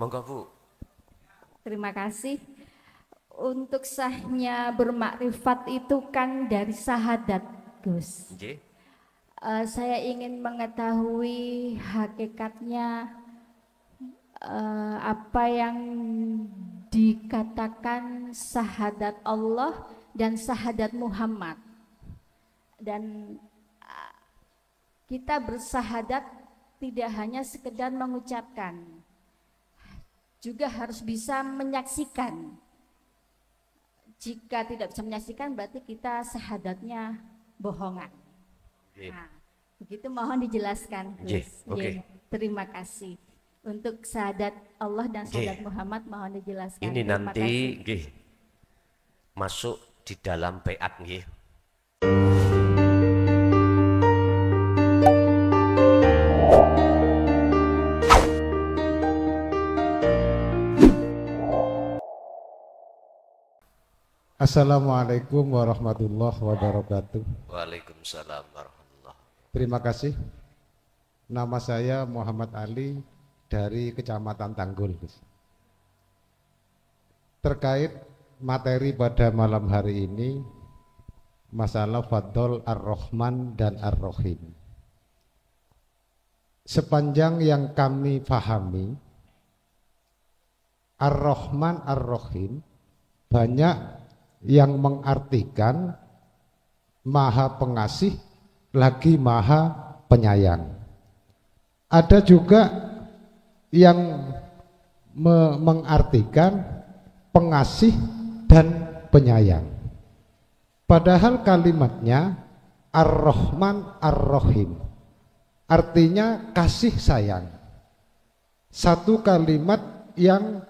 Monggo Bu. Terima kasih. Untuk sahnya bermakrifat itu kan dari syahadat, Gus. Nggih. Saya ingin mengetahui hakikatnya apa yang dikatakan syahadat Allah dan syahadat Muhammad. Dan kita bersahadat tidak hanya sekedar mengucapkan, juga harus bisa menyaksikan. Jika tidak bisa menyaksikan berarti kita syahadatnya bohongan. Nah, begitu mohon dijelaskan. Oke. Terima kasih. Untuk syahadat Allah dan syahadat Muhammad mohon dijelaskan. Ini nanti nggih masuk di dalam baiat nggih. Assalamualaikum warahmatullahi wabarakatuh. Waalaikumsalam warahmatullahi wabarakatuh. Terima kasih. Nama saya Muhammad Ali dari Kecamatan Tanggul. Terkait materi pada malam hari ini, masalah Fadl Ar-Rahman dan Ar-Rahim. Sepanjang yang kami pahami, Ar-Rahman Ar-Rahim banyak yang mengartikan maha pengasih lagi maha penyayang. Ada juga yang mengartikan pengasih dan penyayang. Padahal kalimatnya Ar-Rahman Ar-Rahim, artinya kasih sayang. Satu kalimat yang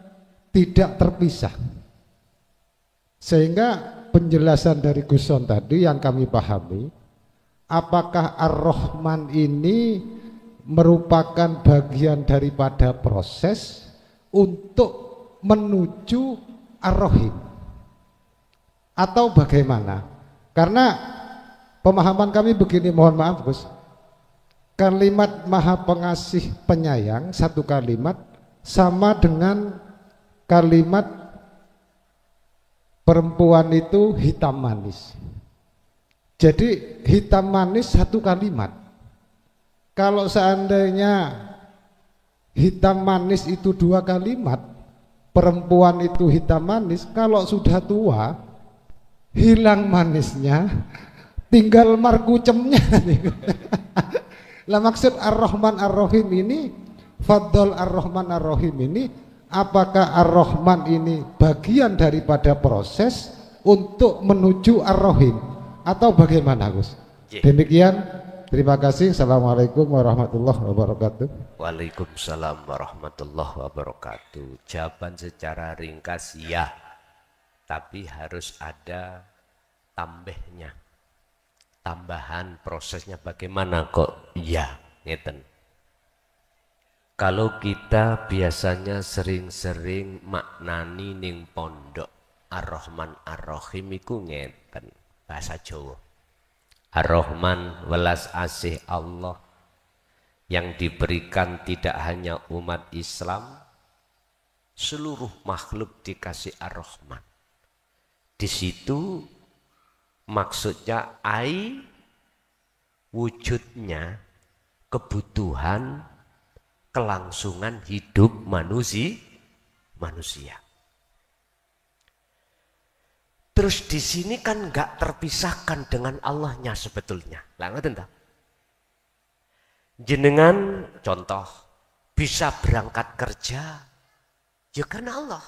tidak terpisah. Sehingga penjelasan dari Guson tadi yang kami pahami, apakah Ar-Rahman ini merupakan bagian daripada proses untuk menuju Ar-Rahim atau bagaimana? Karena pemahaman kami begini, mohon maaf Gus, kalimat maha pengasih penyayang satu kalimat sama dengan kalimat perempuan itu hitam manis. Jadi hitam manis satu kalimat. Kalau seandainya hitam manis itu dua kalimat, perempuan itu hitam manis, kalau sudah tua hilang manisnya, tinggal markucemnya. Lah maksud Ar-Rahman Ar-Rahim ini, Fadl Ar-Rahman Ar-Rahim ini, apakah Ar-Rahman ini bagian daripada proses untuk menuju Ar-Rahim atau bagaimana Gus? Demikian, terima kasih. Assalamualaikum warahmatullahi wabarakatuh. Waalaikumsalam warahmatullahi wabarakatuh. Jawaban secara ringkas ya, tapi harus ada tambahnya, tambahan prosesnya bagaimana kok ya ngeten. Kalau kita biasanya sering-sering maknani ning pondok Ar-Rahman Ar-Rahim iku ngeten bahasa Jawa. Ar-Rahman welas asih Allah yang diberikan tidak hanya umat Islam, seluruh makhluk dikasih Ar-Rahman. Di situ maksudnya wujudnya kebutuhan kelangsungan hidup manusia. Terus di sini kan nggak terpisahkan dengan Allahnya sebetulnya. Lah ngoten ta? Jenengan contoh bisa berangkat kerja ya karena Allah.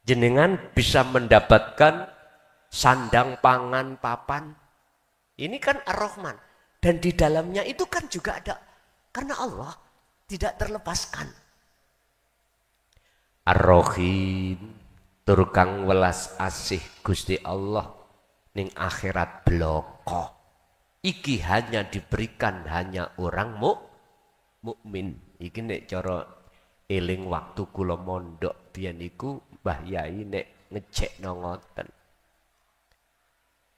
Jenengan bisa mendapatkan sandang pangan papan. Ini kan Ar-Rahman dan di dalamnya itu kan juga ada karena Allah tidak terlepaskan. Ar-Rahim turkang welas asih Gusti Allah ning akhirat bloko. Iki hanya diberikan hanya orang mukmin. Iki nek cara eling waktu kula mondok biyen iku Mbah Yai nek ngecekno ngoten.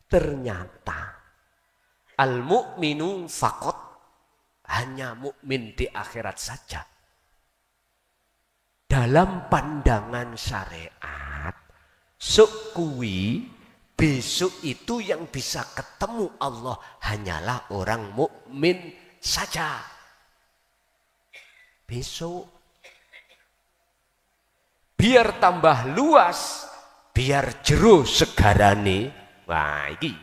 Ternyata al-mu'minu faqat, hanya mukmin di akhirat saja. dalam pandangan syariat, sok kuwi besok itu yang bisa ketemu Allah hanyalah orang mukmin saja. Besok biar tambah luas, biar jero segarane. Wah, iki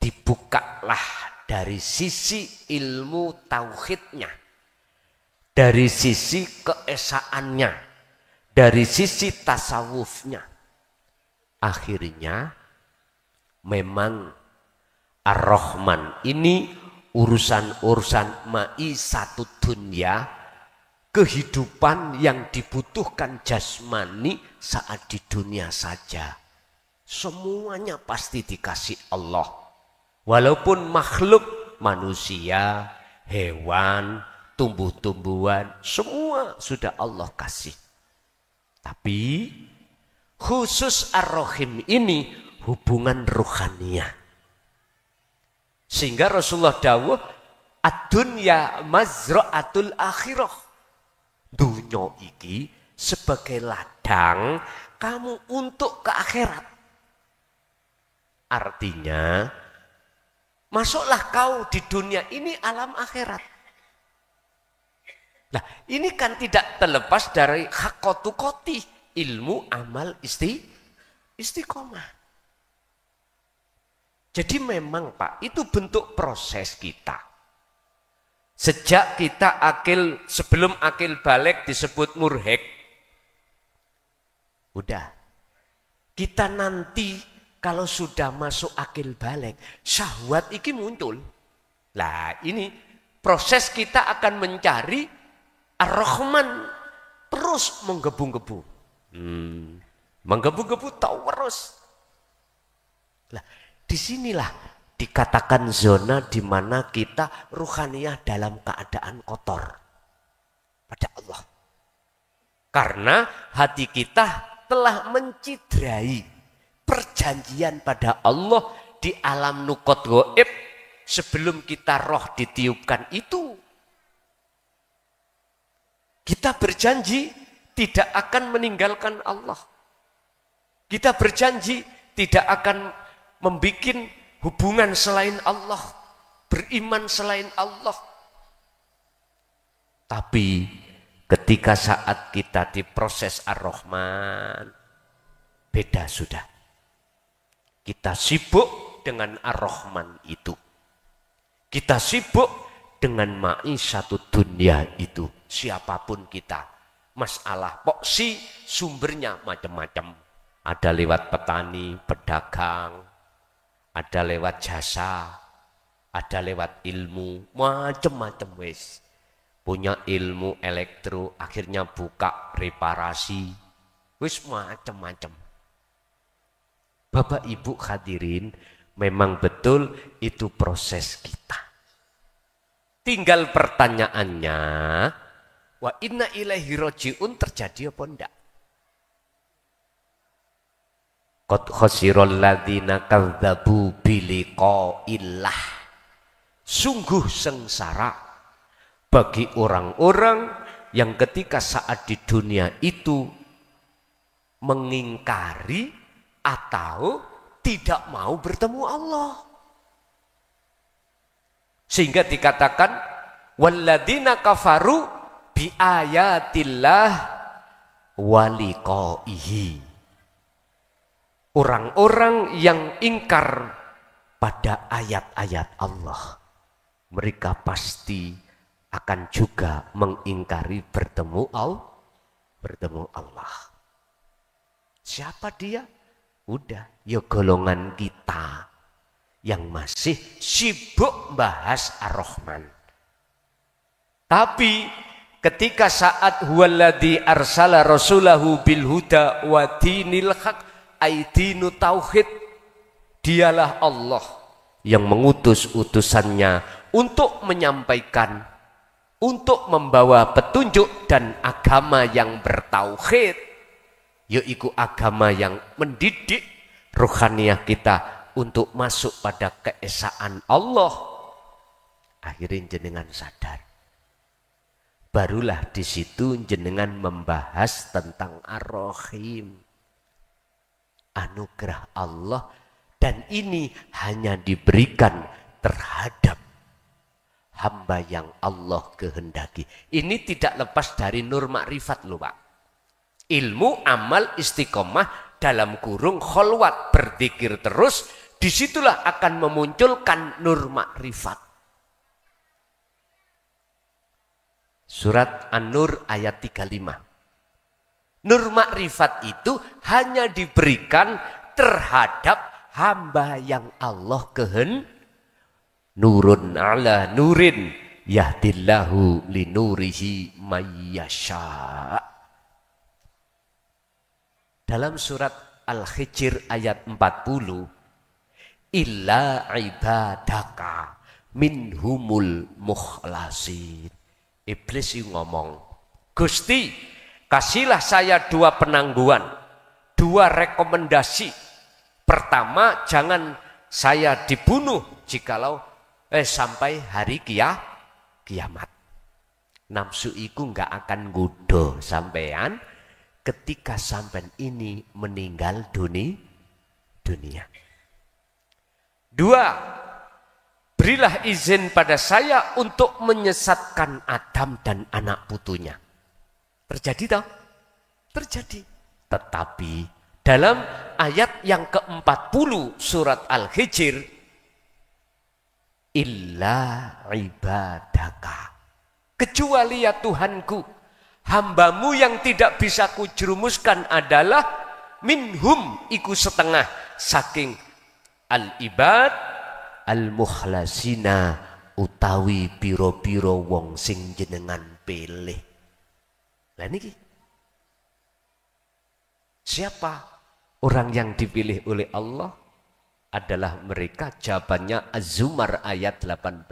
dibukalah dari sisi ilmu tauhidnya, dari sisi keesaannya, dari sisi tasawufnya. Akhirnya memang Ar-Rahman ini urusan-urusan satu dunia, kehidupan yang dibutuhkan jasmani saat di dunia saja. Semuanya pasti dikasih Allah. Walaupun makhluk manusia, hewan, tumbuh-tumbuhan, semua sudah Allah kasih. Tapi khusus Ar-Rahim ini hubungan ruhaniyah. Sehingga Rasulullah dawuh, ad-dunya mazra'atul akhirah. Dunya iki sebagai ladang kamu untuk ke akhirat. Artinya, masuklah kau di dunia ini alam akhirat. Nah, ini kan tidak terlepas dari haqqatu qoti, ilmu amal istiqomah. Jadi memang Pak, itu bentuk proses kita. Sejak kita akil, sebelum akil balik disebut murhek. Udah. Kita nanti kalau sudah masuk akil balik, syahwat iki muncul. Lah ini proses kita akan mencari Ar-Rahman terus menggebu-gebu. Menggebu-gebu tahu terus. Lah, disinilah dikatakan zona di mana kita ruhaniyah dalam keadaan kotor pada Allah. Karena hati kita telah mencidrai perjanjian pada Allah di alam nukot goib sebelum kita roh ditiupkan itu. Kita berjanji tidak akan meninggalkan Allah. Kita berjanji tidak akan membuat hubungan selain Allah, beriman selain Allah. Tapi ketika saat kita diproses Ar-Rahman, beda sudah. Kita sibuk dengan Ar-Rahman itu. Kita sibuk dengan ma'isyatu dunia itu. Siapapun kita. Masalah poksi sumbernya macam-macam. Ada lewat petani, pedagang, ada lewat jasa, ada lewat ilmu, macam-macam wes. Punya ilmu elektro, akhirnya buka reparasi, wes macam-macam. Bapak Ibu hadirin, memang betul itu proses kita. Tinggal pertanyaannya, wa inna ilaihi raji'un terjadi apa enggak? Qad khasiral ladzina kadzdzabu biliqa'illah. Sungguh sengsara bagi orang-orang yang ketika saat di dunia itu mengingkari atau tidak mau bertemu Allah. Sehingga dikatakan walladzina kafaru bi ayatillah waliqaihi. Orang-orang yang ingkar pada ayat-ayat Allah, mereka pasti akan juga mengingkari bertemu Allah. Siapa dia? Udah, ya golongan kita yang masih sibuk bahas Ar-Rahman. Tapi ketika saat huwaladzi arsala rasulahu bil huda wa dinil haq, aidinu tauhid, dialah Allah yang mengutus utusannya untuk menyampaikan, untuk membawa petunjuk dan agama yang bertauhid, yaitu agama yang mendidik ruhaniyah kita untuk masuk pada keesaan Allah. Akhirnya jenengan sadar Barulah di situ jenengan membahas tentang Ar-Rahim. Anugerah Allah, dan ini hanya diberikan terhadap hamba yang Allah kehendaki. Ini tidak lepas dari nur makrifat loh Pak. Ilmu, amal, istiqomah dalam kurung kholwat, berzikir terus, disitulah akan memunculkan nur makrifat. Surat An-Nur ayat 35. Nur makrifat itu hanya diberikan terhadap hamba yang Allah nurun ala nurin yahdillahu linurihi mayyasha. Dalam surat Al-Hijr ayat 40, illa ibadaka minhumul mukhlasin. Iblis ngomong, Gusti, kasihlah saya 2 penangguhan, 2 rekomendasi. Pertama, jangan saya dibunuh jikalau sampai hari kiamat. Nafsu iku nggak akan gudo sampean ketika sampean ini meninggal dunia. 2, berilah izin pada saya untuk menyesatkan Adam dan anak putunya. Terjadi toh? Terjadi. Tetapi dalam ayat yang ke-40 surat Al-Hijr, illa ibadaka, kecuali ya Tuhanku, hambamu yang tidak bisa kujerumuskan adalah minhum, iku setengah saking al-ibad al-mukhlasina, utawi piro-piro wong sing jenengan pilih. Lah niki siapa orang yang dipilih oleh Allah? Adalah mereka, jawabannya Az-Zumar ayat 18,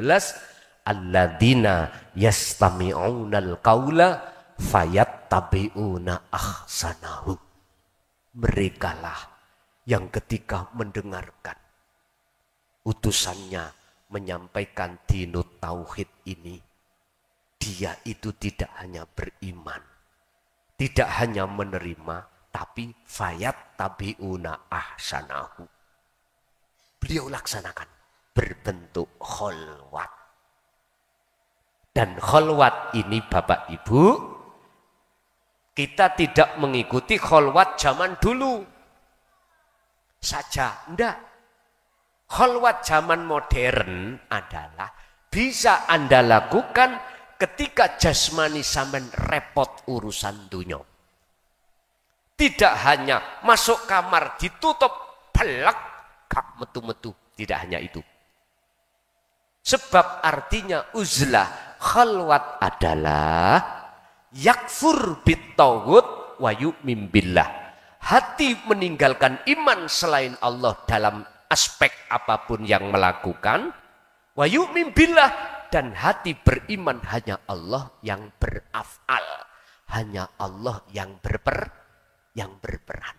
alladzina yastami'unal qaula fayattabi'una ahsanahu. Merekalah yang ketika mendengarkan utusannya menyampaikan dinut tauhid ini, dia itu tidak hanya beriman, tidak hanya menerima, tapi fayat tabiuna ahsanahu. Beliau laksanakan berbentuk kholwat. Dan kholwat ini Bapak Ibu, kita tidak mengikuti kholwat zaman dulu saja, enggak. Kholwat zaman modern adalah bisa Anda lakukan ketika jasmani sampean repot urusan dunia. Tidak hanya masuk kamar ditutup belak gak metu-metu, tidak hanya itu. Sebab artinya uzlah kholwat adalah yakfur bittawud wa yu'min billah. Hati meninggalkan iman selain Allah dalam aspek apapun yang melakukan, wa yu'min billah, dan hati beriman hanya Allah yang beraf'al, hanya Allah yang berperan.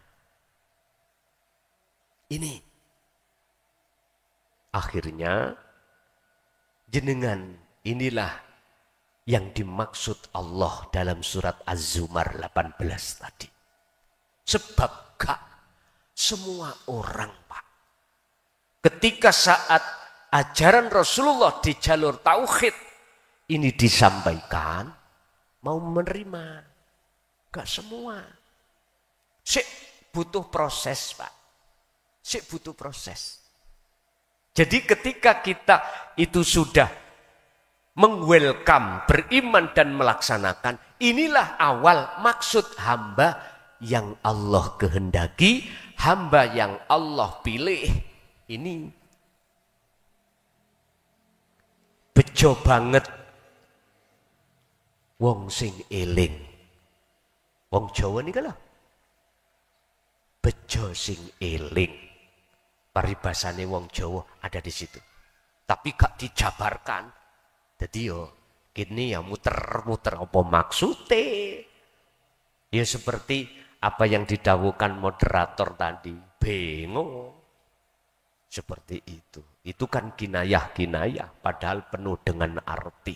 Ini akhirnya jenengan inilah yang dimaksud Allah dalam surat Az-Zumar 18 tadi. Sebab gak semua orang Pak, ketika saat ajaran Rasulullah di jalur tauhid ini disampaikan, mau menerima. Gak semua. Sik butuh proses Pak. Sik butuh proses. Jadi ketika kita itu sudah meng-welcome, beriman dan melaksanakan, inilah awal maksud hamba yang Allah kehendaki, hamba yang Allah pilih. Ini bejo banget wong sing eling. Wong Jawa nih kalau bejo sing eling, paribasane wong Jawa ada di situ. Tapi gak dijabarkan. Jadi yo gini ya muter-muter apa maksudnya? Ya seperti apa yang didawukan moderator tadi, bingung. Seperti itu. Itu kan kinayah-kinayah, padahal penuh dengan arti.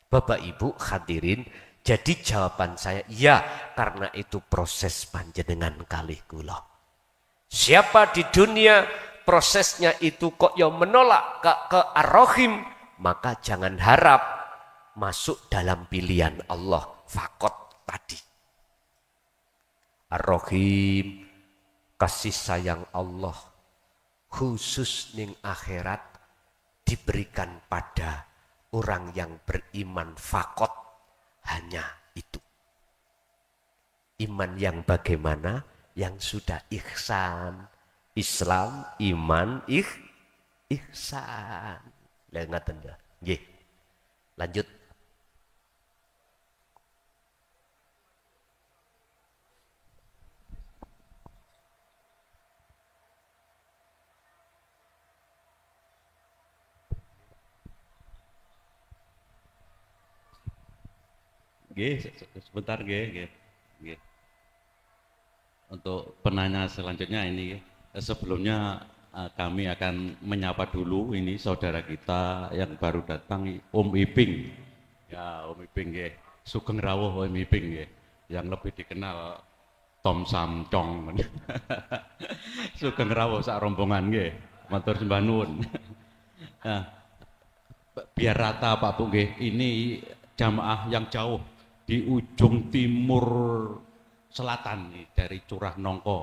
Bapak Ibu hadirin, jadi jawaban saya ya, karena itu proses panjenengan kalih kula. Siapa di dunia prosesnya itu kok yang menolak ke Ar-Rahim, maka jangan harap masuk dalam pilihan Allah fakot tadi. Ar-Rahim, kasih sayang Allah khusus ning akhirat diberikan pada orang yang beriman fakot, hanya itu. Iman yang bagaimana? Yang sudah ihsan. Islam, iman, ihsan. Lah ngaten dah. Nggih. Lanjut. Sebentar, nggih. Untuk penanya selanjutnya ini, sebelumnya kami akan menyapa dulu ini saudara kita yang baru datang, Om Iping. Ya, Om Iping nggih. Sugeng rawuh Om Iping nggih, yang lebih dikenal Tom Samcong. Sugeng rawuh sak rombongan nggih. Matur sembah nuwun. Nah, biar rata Pak Bu nggih, ini jamaah yang jauh di ujung timur selatan nih, dari Curah Nongko,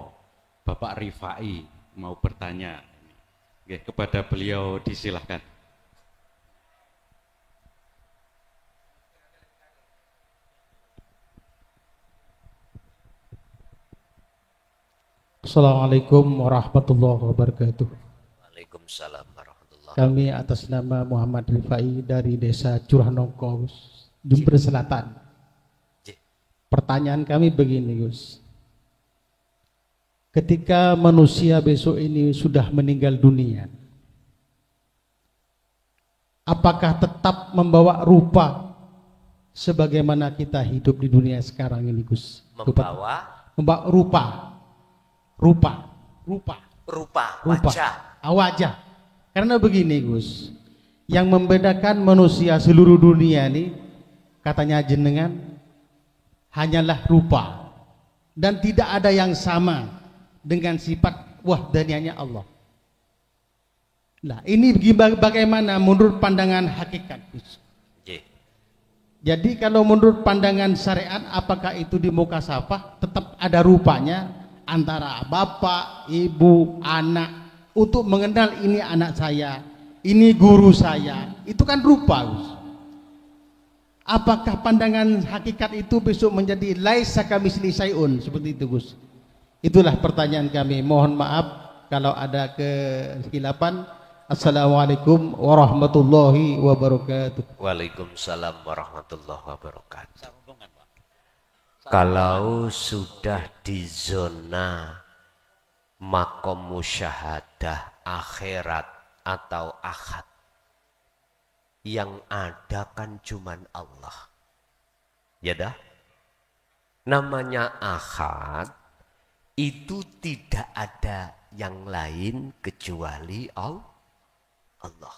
Bapak Rifai mau bertanya. Oke, kepada beliau disilahkan. Assalamualaikum warahmatullahi wabarakatuh. Waalaikumsalam warahmatullahi wabarakatuh. Kami atas nama Muhammad Rifai dari Desa Curah Nongko, Jember Selatan. Pertanyaan kami begini, Gus. Ketika manusia besok ini sudah meninggal dunia, apakah tetap membawa rupa sebagaimana kita hidup di dunia sekarang ini, Gus? Membawa rupa, wajah. Karena begini, Gus, yang membedakan manusia seluruh dunia ini, katanya jenengan, hanyalah rupa, dan tidak ada yang sama dengan sifat wahdaniyahnya Allah. Nah, ini bagaimana menurut pandangan hakikat, Gus? Jadi kalau menurut pandangan syariat, apakah itu di muka syafah tetap ada rupanya antara bapak, ibu, anak, untuk mengenal ini anak saya, ini guru saya, itu kan rupa, Gus. Apakah pandangan hakikat itu besok menjadi laisa kamitslihi syai'un, seperti itu, Gus? Itulah pertanyaan kami. Mohon maaf kalau ada kekhilafan. Assalamualaikum warahmatullahi wabarakatuh. Waalaikumsalam warahmatullahi wabarakatuh. Kalau sudah di zona makom musyahadah akhirat atau ahad, yang ada kan cuman Allah. Ya dah. Namanya ahad itu tidak ada yang lain kecuali Allah.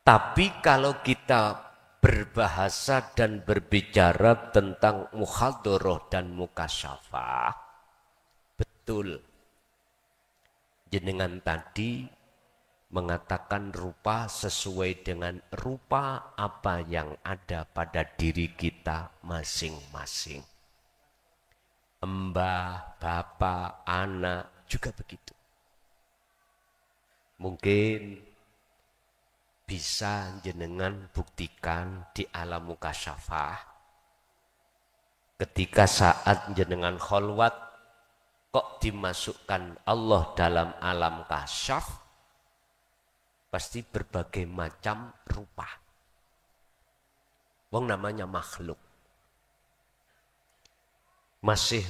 Tapi kalau kita berbahasa dan berbicara tentang muhadharah dan mukasyafah, betul. Jenengan tadi mengatakan rupa sesuai dengan rupa apa yang ada pada diri kita masing-masing. Mbah, bapak, anak juga begitu. Mungkin bisa jenengan buktikan di alam mukasyafah. Ketika saat jenengan kholwat, kok dimasukkan Allah dalam alam kasyaf, pasti berbagai macam rupa. Wong namanya makhluk. Masih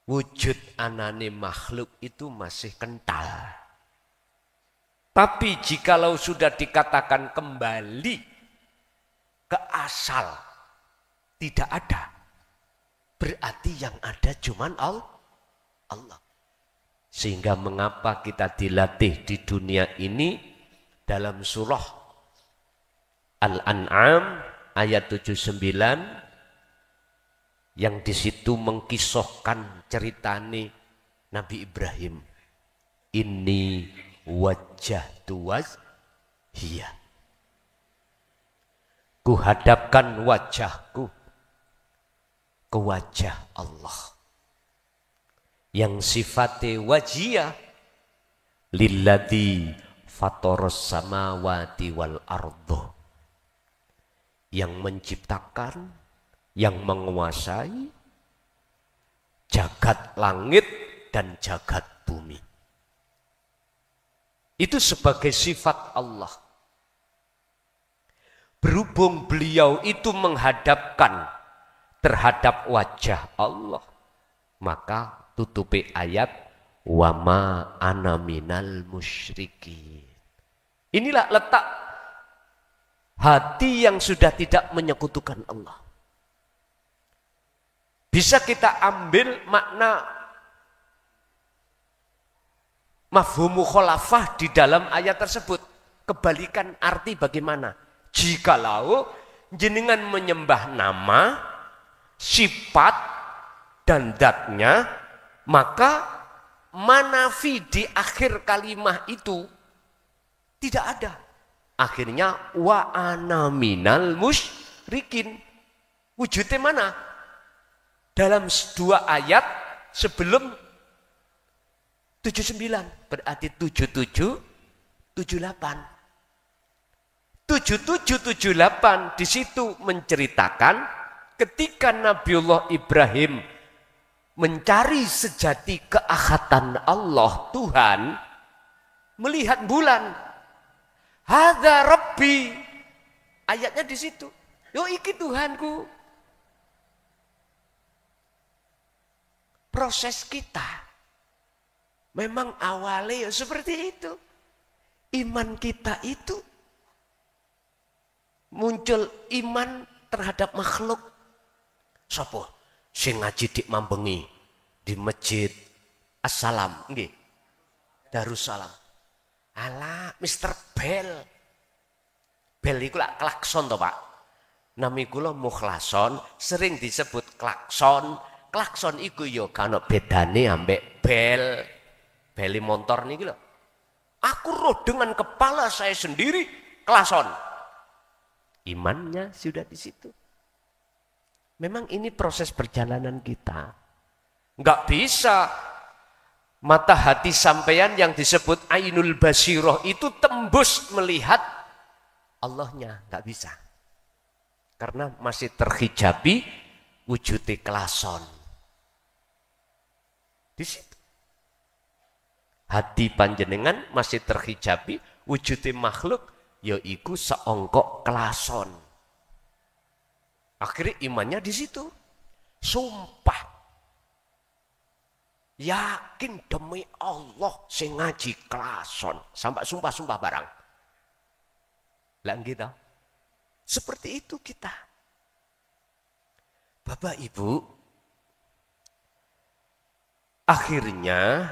wujud anane makhluk itu masih kental. Tapi jikalau sudah dikatakan kembali ke asal, tidak ada, berarti yang ada cuman Allah. Sehingga mengapa kita dilatih di dunia ini dalam surah Al-An'am ayat 79 yang di situ mengkisahkan ceritane Nabi Ibrahim. Inni wajjahtu wajhiya. Kuhadapkan wajahku ke wajah Allah yang sifatnya wajhiyah lilladzi fatoros samawati wal ardo, yang menciptakan, yang menguasai jagat langit dan jagat bumi. Itu sebagai sifat Allah. Berhubung beliau itu menghadapkan terhadap wajah Allah, maka tutupi ayat wama ana minal musyrikin. Inilah letak hati yang sudah tidak menyekutukan Allah. Bisa kita ambil makna mafhumu kholafah di dalam ayat tersebut. Kebalikan arti bagaimana? Jikalau jenengan menyembah nama, sifat, dan zatnya, maka manafi di akhir kalimah itu tidak ada. Akhirnya wa ana minal musyrikin. Wujudnya mana? Dalam dua ayat sebelum 79, berarti 77, 78. 7778 di situ menceritakan ketika Nabiullah Ibrahim mencari sejati keahatan Allah, Tuhan, melihat bulan. Hadza Rabbi. Ayatnya di situ. Yo iki Tuhanku. Proses kita memang awalnya ya seperti itu. Iman kita itu muncul iman terhadap makhluk. Sopo sing ngaji dik mambengi di masjid Assalam nggih, Darussalam. Alah, Mr. Bell. Bell iku lak klakson to, Pak. Nami kula Mukhlason sering disebut klakson. Klakson iku ya kana bedane ambek bel. Beli motor niki lho. Aku roh dengan kepala saya sendiri klakson. Imannya sudah di situ. Memang ini proses perjalanan kita. Enggak bisa mata hati sampeyan yang disebut ainul basiroh itu tembus melihat Allahnya, enggak bisa. Karena masih terhijabi wujudnya klason. Di situ. Hati panjenengan masih terhijabi wujudnya makhluk yaiku seongkok klason. Akhirnya imannya di situ. Sumpah. Yakin demi Allah sing ngaji klason. Sampai sumpah-sumpah barang. Lah gitu. Seperti itu kita. Bapak Ibu, akhirnya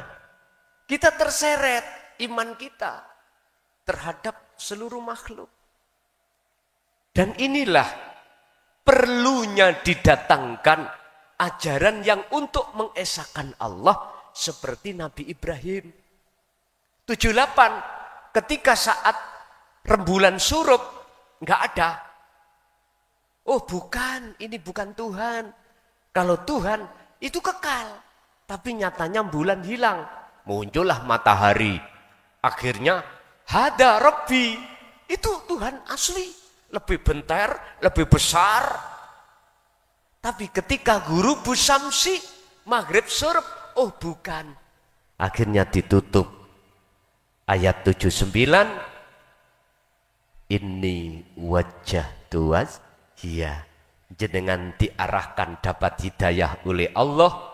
kita terseret iman kita terhadap seluruh makhluk. Dan inilah perlunya didatangkan ajaran yang untuk mengesahkan Allah seperti Nabi Ibrahim. 78 ketika saat rembulan surup enggak ada. Oh bukan, ini bukan Tuhan. Kalau Tuhan itu kekal. Tapi nyatanya bulan hilang. Muncullah matahari. Akhirnya hada Rabbi. Itu Tuhan asli. Lebih bentar, lebih besar. Tapi ketika guru Busamsi, maghrib surup. Oh bukan. Akhirnya ditutup. Ayat 79. Ini wajah tuas. Iya, jenengan diarahkan dapat hidayah oleh Allah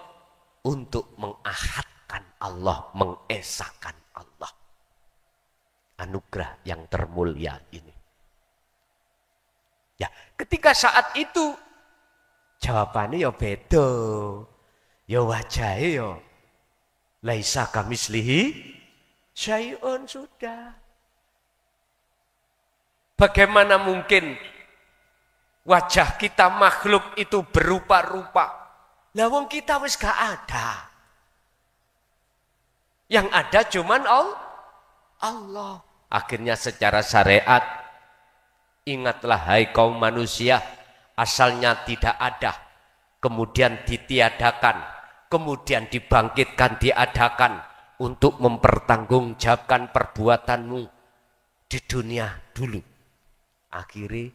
untuk mengahadkan Allah, mengesahkan Allah. Anugerah yang termulia ini. Ya, ketika saat itu jawabannya ya beda. Ya wajahnya ya laisa kamislihi syai'un sudah. Bagaimana mungkin wajah kita makhluk itu berupa-rupa? Lah wong kita wis gak ada. Yang ada cuman Allah. Akhirnya secara syariat, ingatlah hai kaum manusia, asalnya tidak ada, kemudian ditiadakan, kemudian dibangkitkan, diadakan untuk mempertanggungjawabkan perbuatanmu di dunia dulu. Akhirnya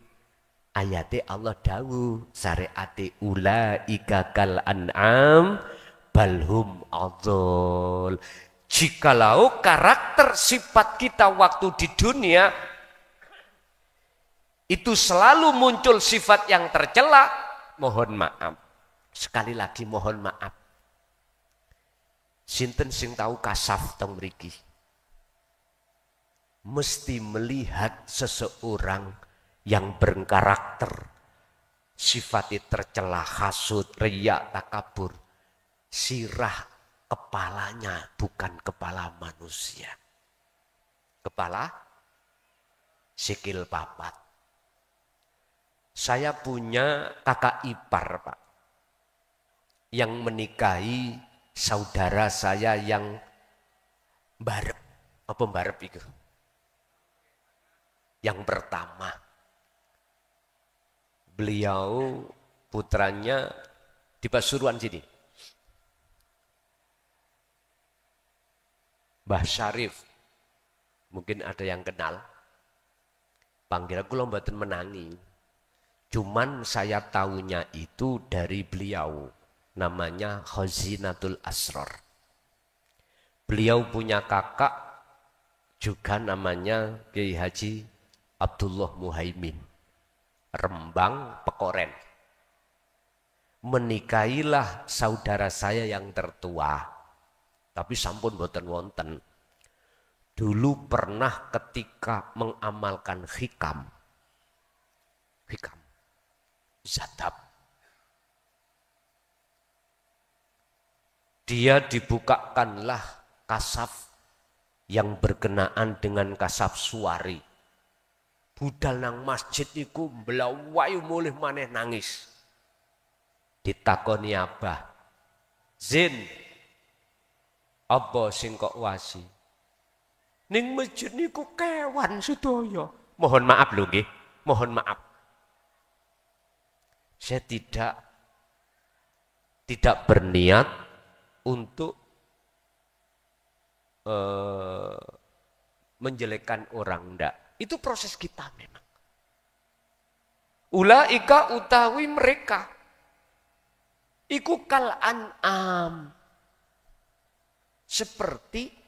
ayatnya Allah dawuh syariate ulaika kal an'am balhum adol. Jikalau karakter sifat kita waktu di dunia itu selalu muncul sifat yang tercela, mohon maaf. Sekali lagi mohon maaf. Sinten sing tahu kasaf teng mriki? Mesti melihat seseorang yang berkarakter sifatnya tercela, hasud, riya, takabur, sirah kepalanya bukan kepala manusia. Kepala sikil papat. Saya punya kakak ipar, Pak, yang menikahi saudara saya yang barep. Apa barep itu? Yang pertama. Beliau putranya di Pasuruan sini. Mbah Syarif, mungkin ada yang kenal. Panggilan kula mboten menangi. Cuman saya tahunya itu dari beliau. Namanya Khazinatul Asrar. Beliau punya kakak juga namanya Kiai Haji Abdullah Muhaimin. Rembang Pekoren. Menikahilah saudara saya yang tertua. Tapi sampun boten wonten. Dulu pernah ketika mengamalkan hikam. Zadab. Dia dibukakanlah kasaf yang berkenaan dengan kasaf suari. Budal nang masjid iku mblawayu mulih maneh nangis. Ditakoni Abah, Zin, apa sing kok wasi? Ning masjid niku kewan sedaya. Mohon maaf lho nggih, mohon maaf. Saya tidak berniat untuk menjelekkan orang, ndak. Itu proses kita memang. Ulaika utawi mereka iku kal an'am. Seperti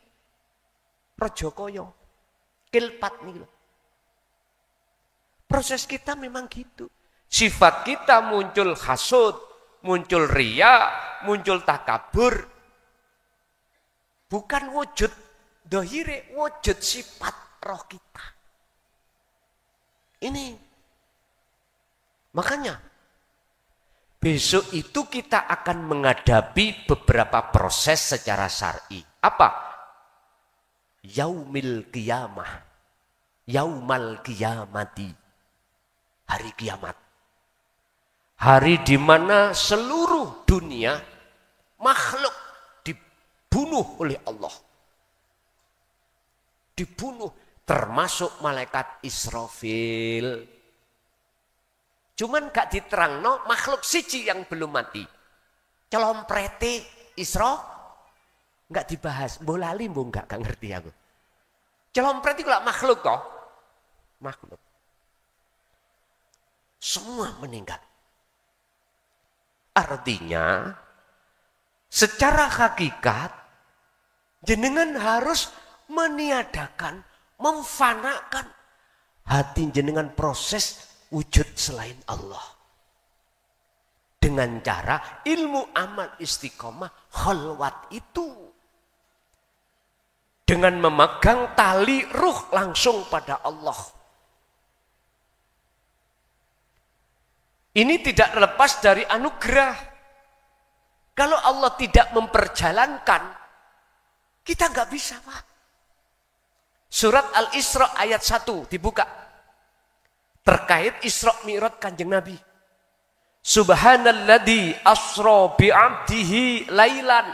Rajakaya, kilpat nih. Proses kita memang gitu. Sifat kita muncul hasud, muncul riya, muncul takabur. Bukan wujud dohire, wujud sifat roh kita. Ini. Makanya besok itu kita akan menghadapi beberapa proses secara syar'i. Apa? Yaumil qiyamah. Yaumal qiyamati. Hari kiamat. Hari di mana seluruh dunia makhluk dibunuh oleh Allah. Dibunuh termasuk malaikat Israfil. Cuman gak diterangno makhluk siji yang belum mati. Celomprete Isra gak dibahas. Mbok lali mbok gak ngerti aku. Celomprete itu makhluk kok. Makhluk. Semua meninggal. Artinya secara hakikat jenengan harus meniadakan, memfanakan hati jenengan proses wujud selain Allah. Dengan cara ilmu amal istiqomah khalwat itu. Dengan memegang tali ruh langsung pada Allah. Ini tidak lepas dari anugerah. Kalau Allah tidak memperjalankan, kita nggak bisa, Pak. Surat Al-Isra ayat 1 dibuka. terkait Isra Mi'raj Kanjeng Nabi. Subhanalladzi asra bi'abdihi lailan.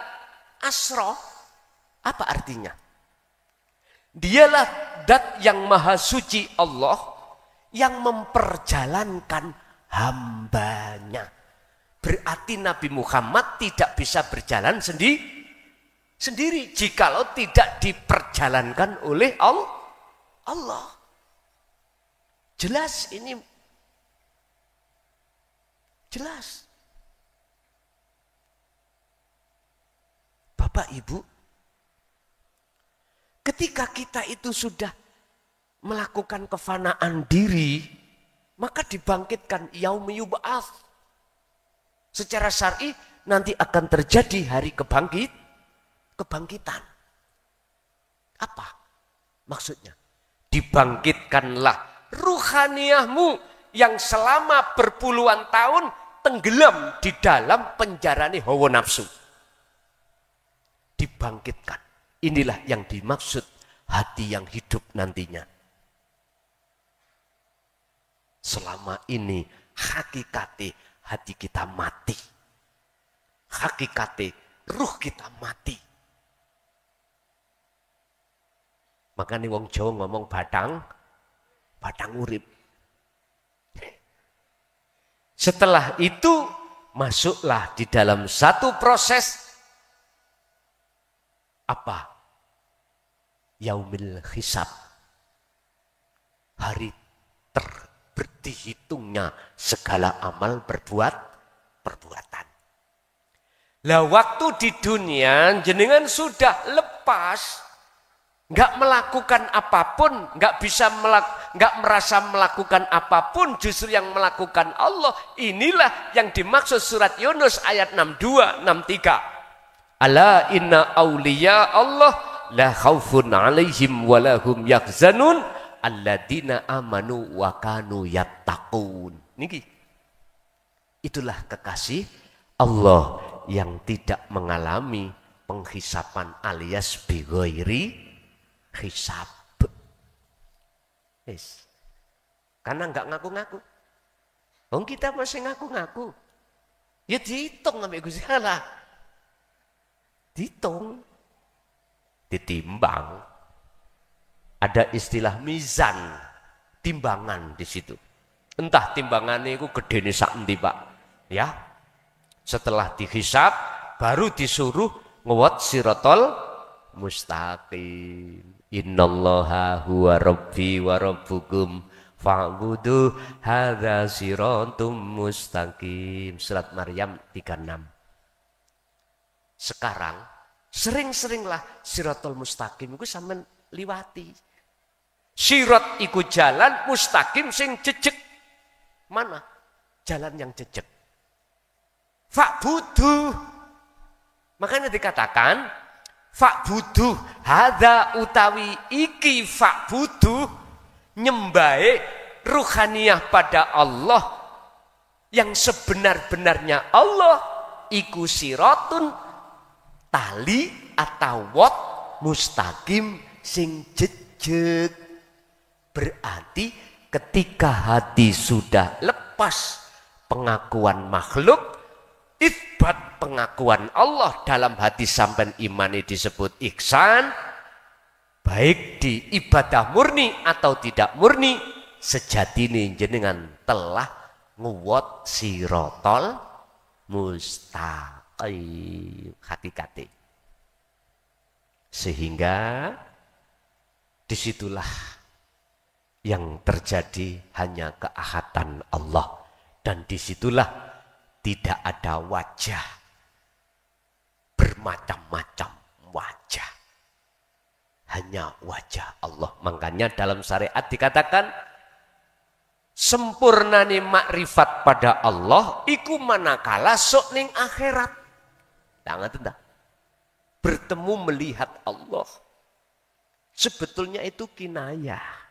Asra apa artinya? Dialah zat yang maha suci Allah yang memperjalankan hambanya. Berarti Nabi Muhammad tidak bisa berjalan sendiri jikalau tidak diperjalankan oleh Allah. Jelas ini. Jelas. Bapak Ibu, ketika kita itu sudah melakukan kefanaan diri, maka dibangkitkan yaumi yub'ats. Secara syar'i nanti akan terjadi hari kebangkitan. Apa maksudnya? Dibangkitkanlah ruhaniyahmu yang selama berpuluhan tahun tenggelam di dalam penjarane hawa nafsu. Dibangkitkan. Inilah yang dimaksud hati yang hidup nantinya. Selama ini hakikate hati kita mati. Hakikate ruh kita mati. Makanya wong Jawa ngomong batang urip. Setelah itu masuklah di dalam satu proses apa? Yaumil hisab. Hari berhitungnya segala amal perbuatan. Lah waktu di dunia jenengan sudah lepas, nggak melakukan apapun, nggak merasa melakukan apapun, justru yang melakukan Allah. Inilah yang dimaksud surat Yunus ayat 62, 63. Ala inna awliya Allah la khaufun alaihim walahum yahzanun alladzina amanu wa kanu yattaqun. Niki. Itulah kekasih Allah yang tidak mengalami penghisapan alias bighairi hisab. Yes. Karena enggak ngaku-ngaku. Wong kita masih ngaku-ngaku. Ya dihitung ambek Gusti Allah. Dihitung. Ditimbang. Ada istilah mizan, timbangan di situ. Entah timbangannya itu gedene sak endi, Pak. Ya. Setelah dihisab baru disuruh ngewot sirotol mustaqim. Innallaha huwa rabbi wa rabbukum fa'budu hadza siratum mustaqim. Surat Maryam 36. Sekarang sering-seringlah sirotol mustaqim itu sampean liwati. Sirat iku jalan, mustaqim sing jejeg. Mana jalan yang jejeg? Fa'budu. Makanya dikatakan fa'budu hadza utawi iki fa'budu nyembahe ruhaniyah pada Allah yang sebenar-benarnya Allah iku siratun tali atau wat mustaqim sing jejeg. Berarti ketika hati sudah lepas pengakuan makhluk, isbat pengakuan Allah dalam hati sampai iman disebut ihsan, baik di ibadah murni atau tidak murni, sejatine jenengan telah nguwot sirotol mustaqim hakikate. Sehingga disitulah yang terjadi hanya keahatan Allah, dan disitulah tidak ada wajah, bermacam-macam wajah, hanya wajah Allah. Makanya dalam syariat dikatakan sempurnane makrifat pada Allah iku manakala sok ning akhirat. Tangan bertemu melihat Allah. Sebetulnya itu kinayah.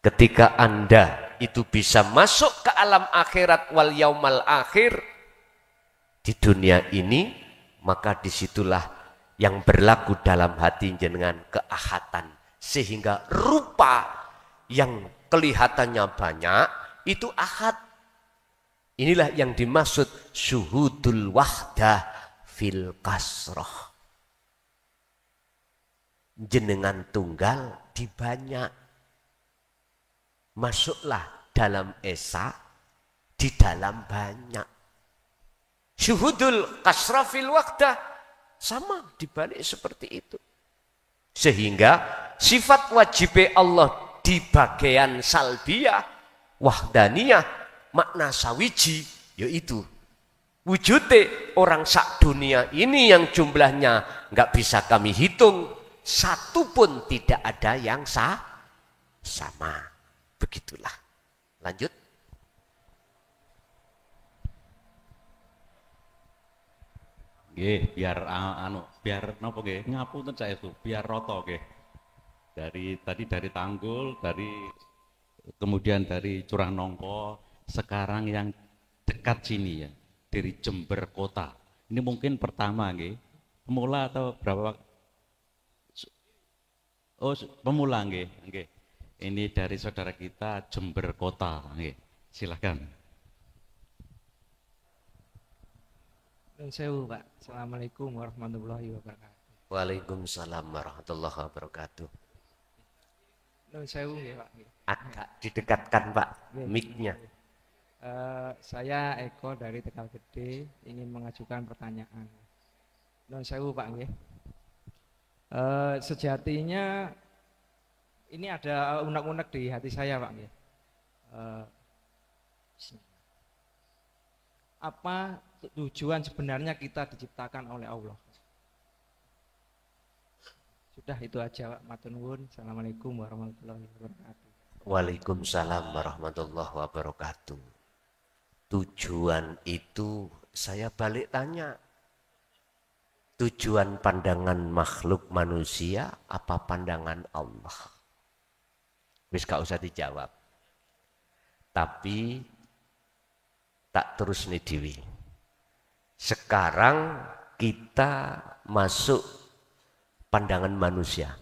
Ketika Anda itu bisa masuk ke alam akhirat wal yaumal akhir di dunia ini, maka disitulah yang berlaku dalam hati jenengan keahatan, sehingga rupa yang kelihatannya banyak itu ahad. Inilah yang dimaksud syuhudul wahdah fil kasroh. Jenengan tunggal di banyak. Masuklah dalam esa di dalam banyak. Syuhudul kasroh fil wahdah sama dibalik seperti itu. Sehingga sifat wajib Allah di bagian salbiyah, wahdaniyah, makna sawiji, yaitu wujudnya orang sak dunia ini yang jumlahnya nggak bisa kami hitung, satu pun tidak ada yang sama. Begitulah. Lanjut. Nggih, biar napa nggih, ngapunten saya itu, biar roto nggih. Dari Tanggul, kemudian dari Curah Nongko, sekarang yang dekat sini ya, dari Jember Kota. Ini mungkin pertama nggih. Pemula atau berapa? Oh, pemula nggih. Ini dari saudara kita Jember Kota nggih. Silakan. Nun sewu, Pak. Assalamualaikum warahmatullahi wabarakatuh. Waalaikumsalam warahmatullahi wabarakatuh. Nun sewu nggih, Pak. Agak didekatkan Pak mic-nya. Saya Eko dari Tegal Gede ingin mengajukan pertanyaan. Nun sewu, Pak nggih. Sejatinya ini ada unek-unek di hati saya, Pak nggih. Apa tujuan sebenarnya kita diciptakan oleh Allah? Sudah itu aja, Pak. Matur nuwun. Assalamualaikum warahmatullahi wabarakatuh. Waalaikumsalam warahmatullahi wabarakatuh. Tujuan itu saya balik tanya. Tujuan pandangan makhluk manusia apa pandangan Allah? Wis gak usah dijawab. Tapi tak terus nih Dewi. Sekarang kita masuk pandangan manusia.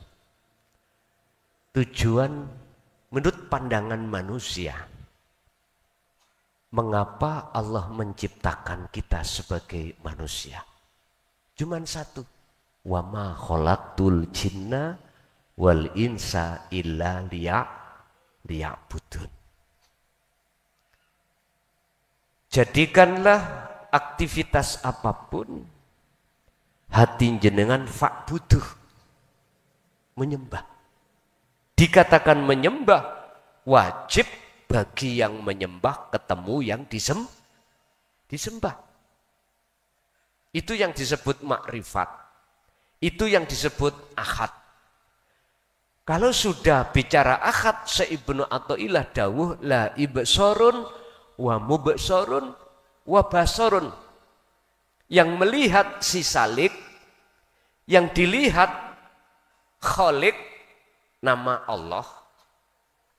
Tujuan menurut pandangan manusia, mengapa Allah menciptakan kita sebagai manusia? Cuman satu, wa ma khalaqtul jinna wal insa illa liya'budun. Jadikanlah aktivitas apapun hati jenengan fa'buduh, menyembah. Dikatakan menyembah, wajib bagi yang menyembah ketemu yang disembah. Itu yang disebut makrifat. Itu yang disebut ahad. Kalau sudah bicara ahad, Ibnu Athaillah dawuh la ibsorun wa mubsorun wa basarun. Yang melihat si salik, yang dilihat Khalik, nama Allah,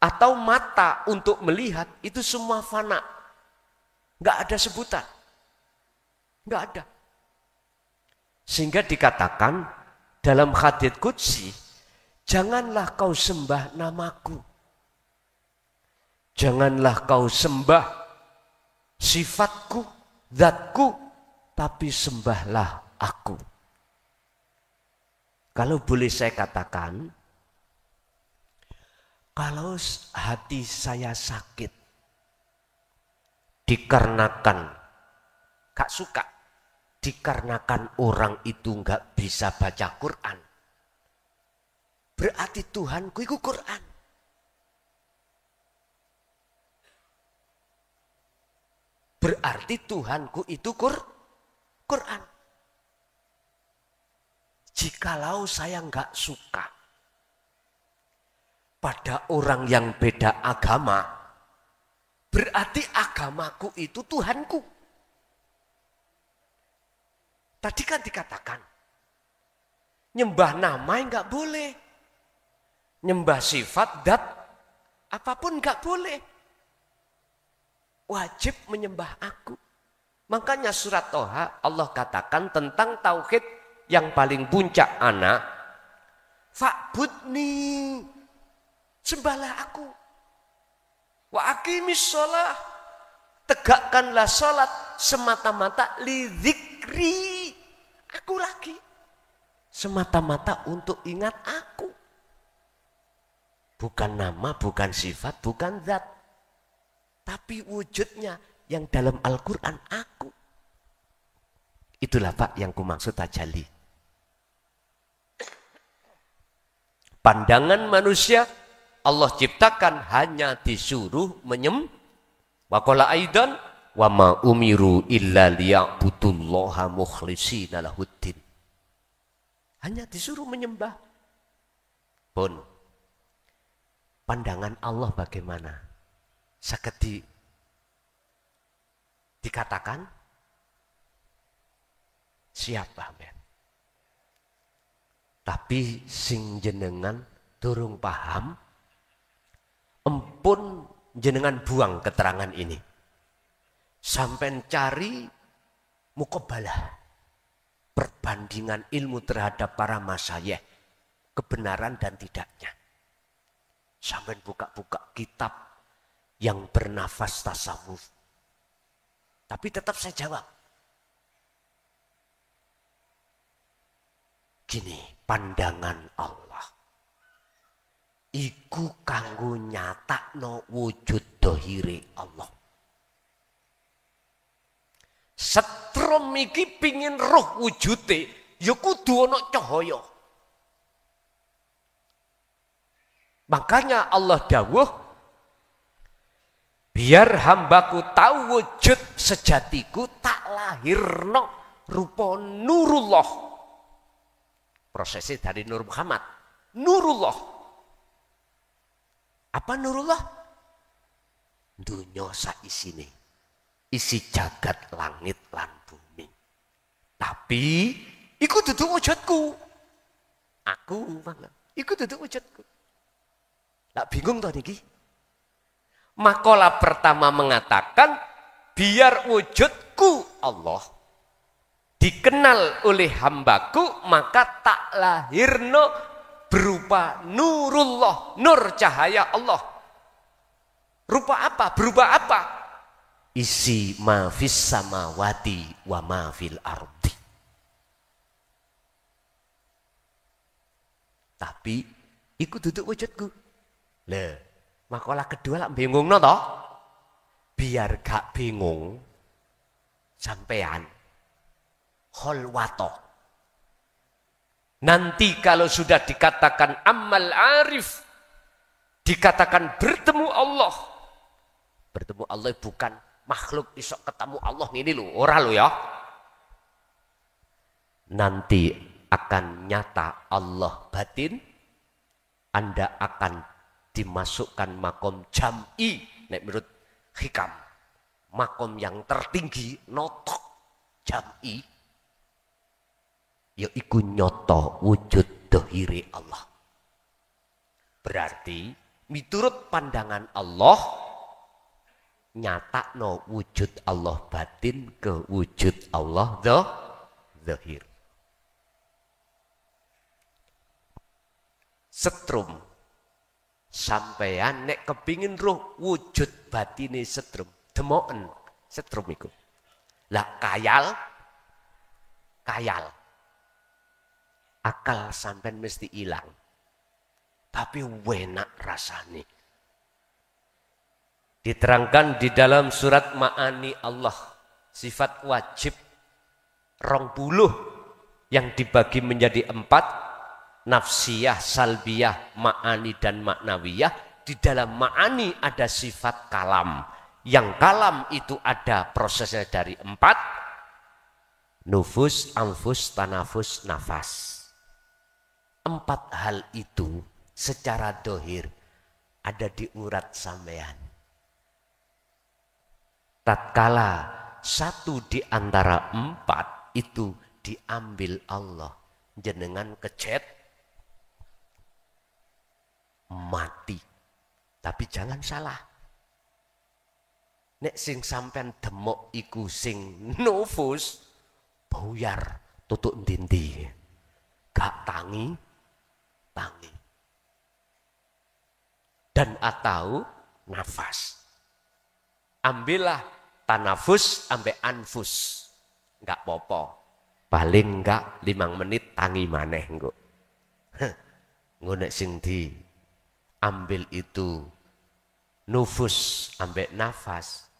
atau mata untuk melihat, itu semua fana. Nggak ada sebutan. Nggak ada. Sehingga dikatakan dalam hadits qudsi, janganlah kau sembah namaku. Janganlah kau sembah sifatku, zatku, tapi sembahlah aku. Kalau boleh saya katakan, kalau hati saya sakit, dikarenakan gak suka, dikarenakan orang itu gak bisa baca Quran, berarti Tuhanku itu Quran. Berarti Tuhanku itu Quran. Jikalau saya nggak suka pada orang yang beda agama, berarti agamaku itu Tuhanku. Tadi kan dikatakan, nyembah nama nggak boleh, nyembah sifat, dat, apapun nggak boleh. Wajib menyembah aku. Makanya surat Toha Allah katakan tentang tauhid yang paling puncak anak, fa'budni, Sembahlah aku. Wa aqimis sholah. Tegakkanlah sholat semata-mata lidzikri. Aku lagi. Semata-mata untuk ingat aku. Bukan nama, bukan sifat, bukan zat. Tapi wujudnya yang dalam Al-Quran aku. Itulah Pak yang kumaksud tajalli. Pandangan manusia Allah ciptakan hanya disuruh menyembah. Wa qala aidan wa ma umiru illa liya'budullaha mukhlishina lahuddin. Hanya disuruh menyembah. Pun pandangan Allah bagaimana? Sakit dikatakan siapa men? Tapi sing jenengan durung paham, empun jenengan buang keterangan ini. Sampai cari mukobalah. Perbandingan ilmu terhadap para masyayikh. Kebenaran dan tidaknya. Sampai buka-buka kitab yang bernafas tasawuf. Tapi tetap saya jawab. Gini, pandangan Allah. Iku kanggo nyatakno wujud dohire Allah. Setrum iki pingin roh wujude, ya kudu ana cahaya. Makanya Allah dawuh, biar hambaku tahu wujud sejatiku tak lahirno rupa nurullah. Prosesnya dari Nur Muhammad. Nurullah. Apa nurullah? Dunya saisine. Isi jagat langit lan bumi. Tapi iku dudu wujudku. Aku banget. Iku dudu wujudku. Tak bingung toh niki? Makalah pertama mengatakan biar wujudku Allah dikenal oleh hambaku, maka tak lahirno berupa nurullah, nur cahaya Allah. Rupa apa? Berupa apa? Isi ma fis samawati wa ma fil ardi. Tapi iku duduk wujudku. Lah, makalah kedua lak bingungno toh? Biar gak bingung sampean kholwato. Nanti kalau sudah dikatakan amal arif, dikatakan bertemu Allah. Bertemu Allah bukan makhluk isok ketemu Allah ini loh, ora lo ya. Nanti akan nyata Allah batin, Anda akan dimasukkan makom jam'i, nek menurut hikam, makom yang tertinggi, notok jam'i, yaiku nyoto wujud dohiri Allah. Berarti miturut pandangan Allah nyata no wujud Allah batin ke wujud Allah dohir. Setrum sampeyan nek kepingin roh wujud batine setrum, demoken setrum iku. Lah kayal akal sampean mesti hilang. Tapi enak rasane. Diterangkan di dalam surat Ma'ani Allah, sifat wajib 20 yang dibagi menjadi 4, nafsiyah, salbiyah, ma'ani dan maknawiyah. Di dalam ma'ani ada sifat kalam. Yang kalam itu ada prosesnya dari 4, nufus, anfus, tanafus, nafas. 4 hal itu secara dohir ada di urat sampean. Tatkala satu di antara 4 itu diambil Allah, jenengan kecet mati. Tapi jangan salah. Nek sing sampean demok iku sing nufus, buyar tutuk ndindi. Gak tangi. dan atau nafas. Ambillah tanafus ambek anfus. Enggak popo. Paling enggak 5 menit tangi maneh engko. Ngono sing di ambil itu nufus ambek nafas.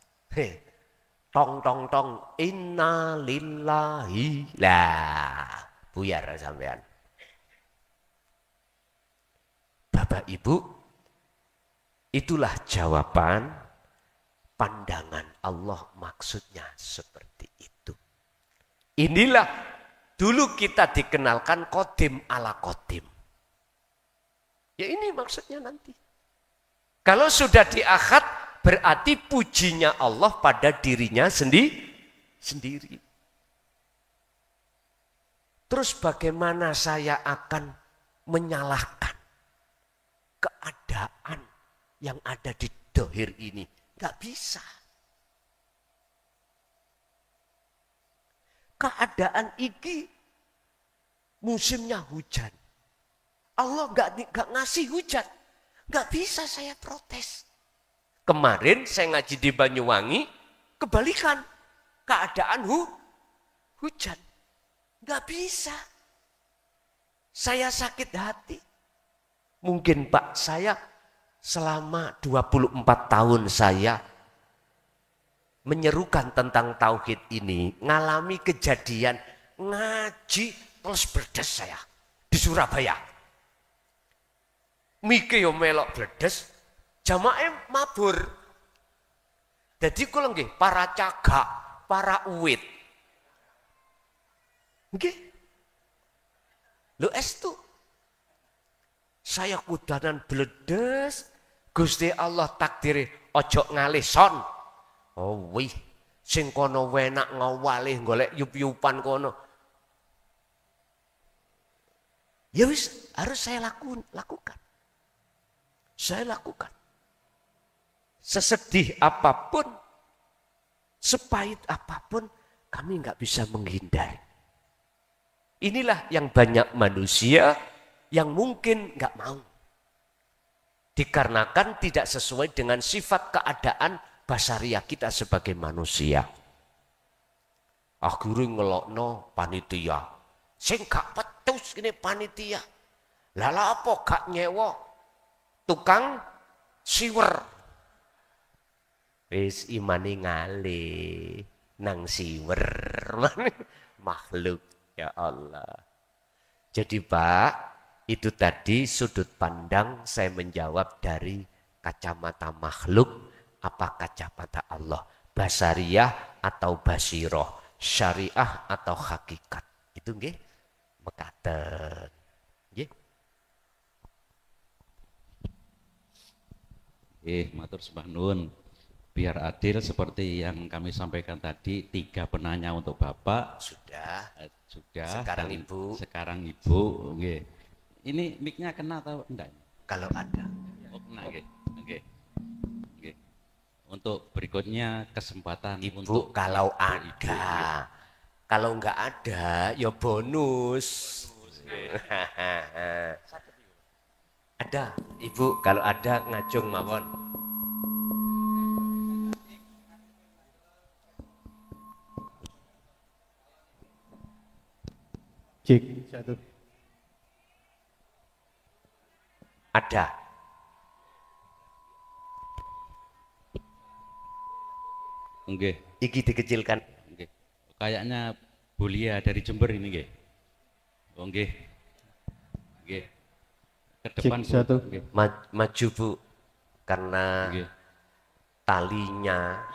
Tong tong tong inna lillahi lah buyar sampean. Bapak Ibu, itulah jawaban pandangan Allah maksudnya seperti itu. Inilah dulu kita dikenalkan kodim ala kodim. Ya ini maksudnya nanti. Kalau sudah di akhad berarti pujinya Allah pada dirinya sendiri. Terus bagaimana saya akan menyalahkan keadaan yang ada di dohir ini? Gak bisa. Keadaan ini musimnya hujan. Allah gak ngasih hujan. Gak bisa saya protes. Kemarin saya ngaji di Banyuwangi, kebalikan. Keadaan hujan. Gak bisa. Saya sakit hati. Mungkin Pak, saya selama 24 tahun saya menyerukan tentang tauhid ini, ngalami kejadian ngaji terus bledes saya di Surabaya. Mike yo melok bledes, jamaah mabur. Jadi kula nggih para cagak, para uwit. Nggih. Lho estu. Saya kudanan bledes, Gusti Allah takdire ojo ngalih son. Oh wih, sing kono wenak ngawalih golek yup-yupan kono. Ya wis, harus saya lakukan. Saya lakukan. Sesedih apapun, sepahit apapun, kami nggak bisa menghindari. Inilah yang banyak manusia yang mungkin nggak mau. Dikarenakan tidak sesuai dengan sifat keadaan basariah kita sebagai manusia. Akhirnya ngelokno panitia. Sing gak petus ini panitia. Lala apa gak nyewa tukang siwer. Wis imani ngale nang siwer. Makhluk ya Allah. Jadi Pak, itu tadi sudut pandang saya menjawab dari kacamata makhluk apa kacamata Allah, basariah atau basiroh, syariah atau hakikat. Itu nggih mekaten. Nggih. Matur sembah nuwun. Biar adil seperti yang kami sampaikan tadi, 3 penanya untuk Bapak. Sudah. Sekarang Ibu. Sekarang Ibu. Nggih. Ini mic-nya kena atau enggak? Kalau ada. Oh, kena nggih. Nggih. Nggih. Untuk berikutnya kesempatan Ibu untuk kalau ada. Kalau enggak ada ya bonus. Ada. Ibu kalau ada ngajung mawon. Cek 1. Ada. Nggih. Iki dikecilkan. Nggih. Kayaknya Bulia dari Jember ini nggih. Oh nggih. Nggih. Ke depan Cek 1. Nggih. Maju Bu. Karena Nggih. talinya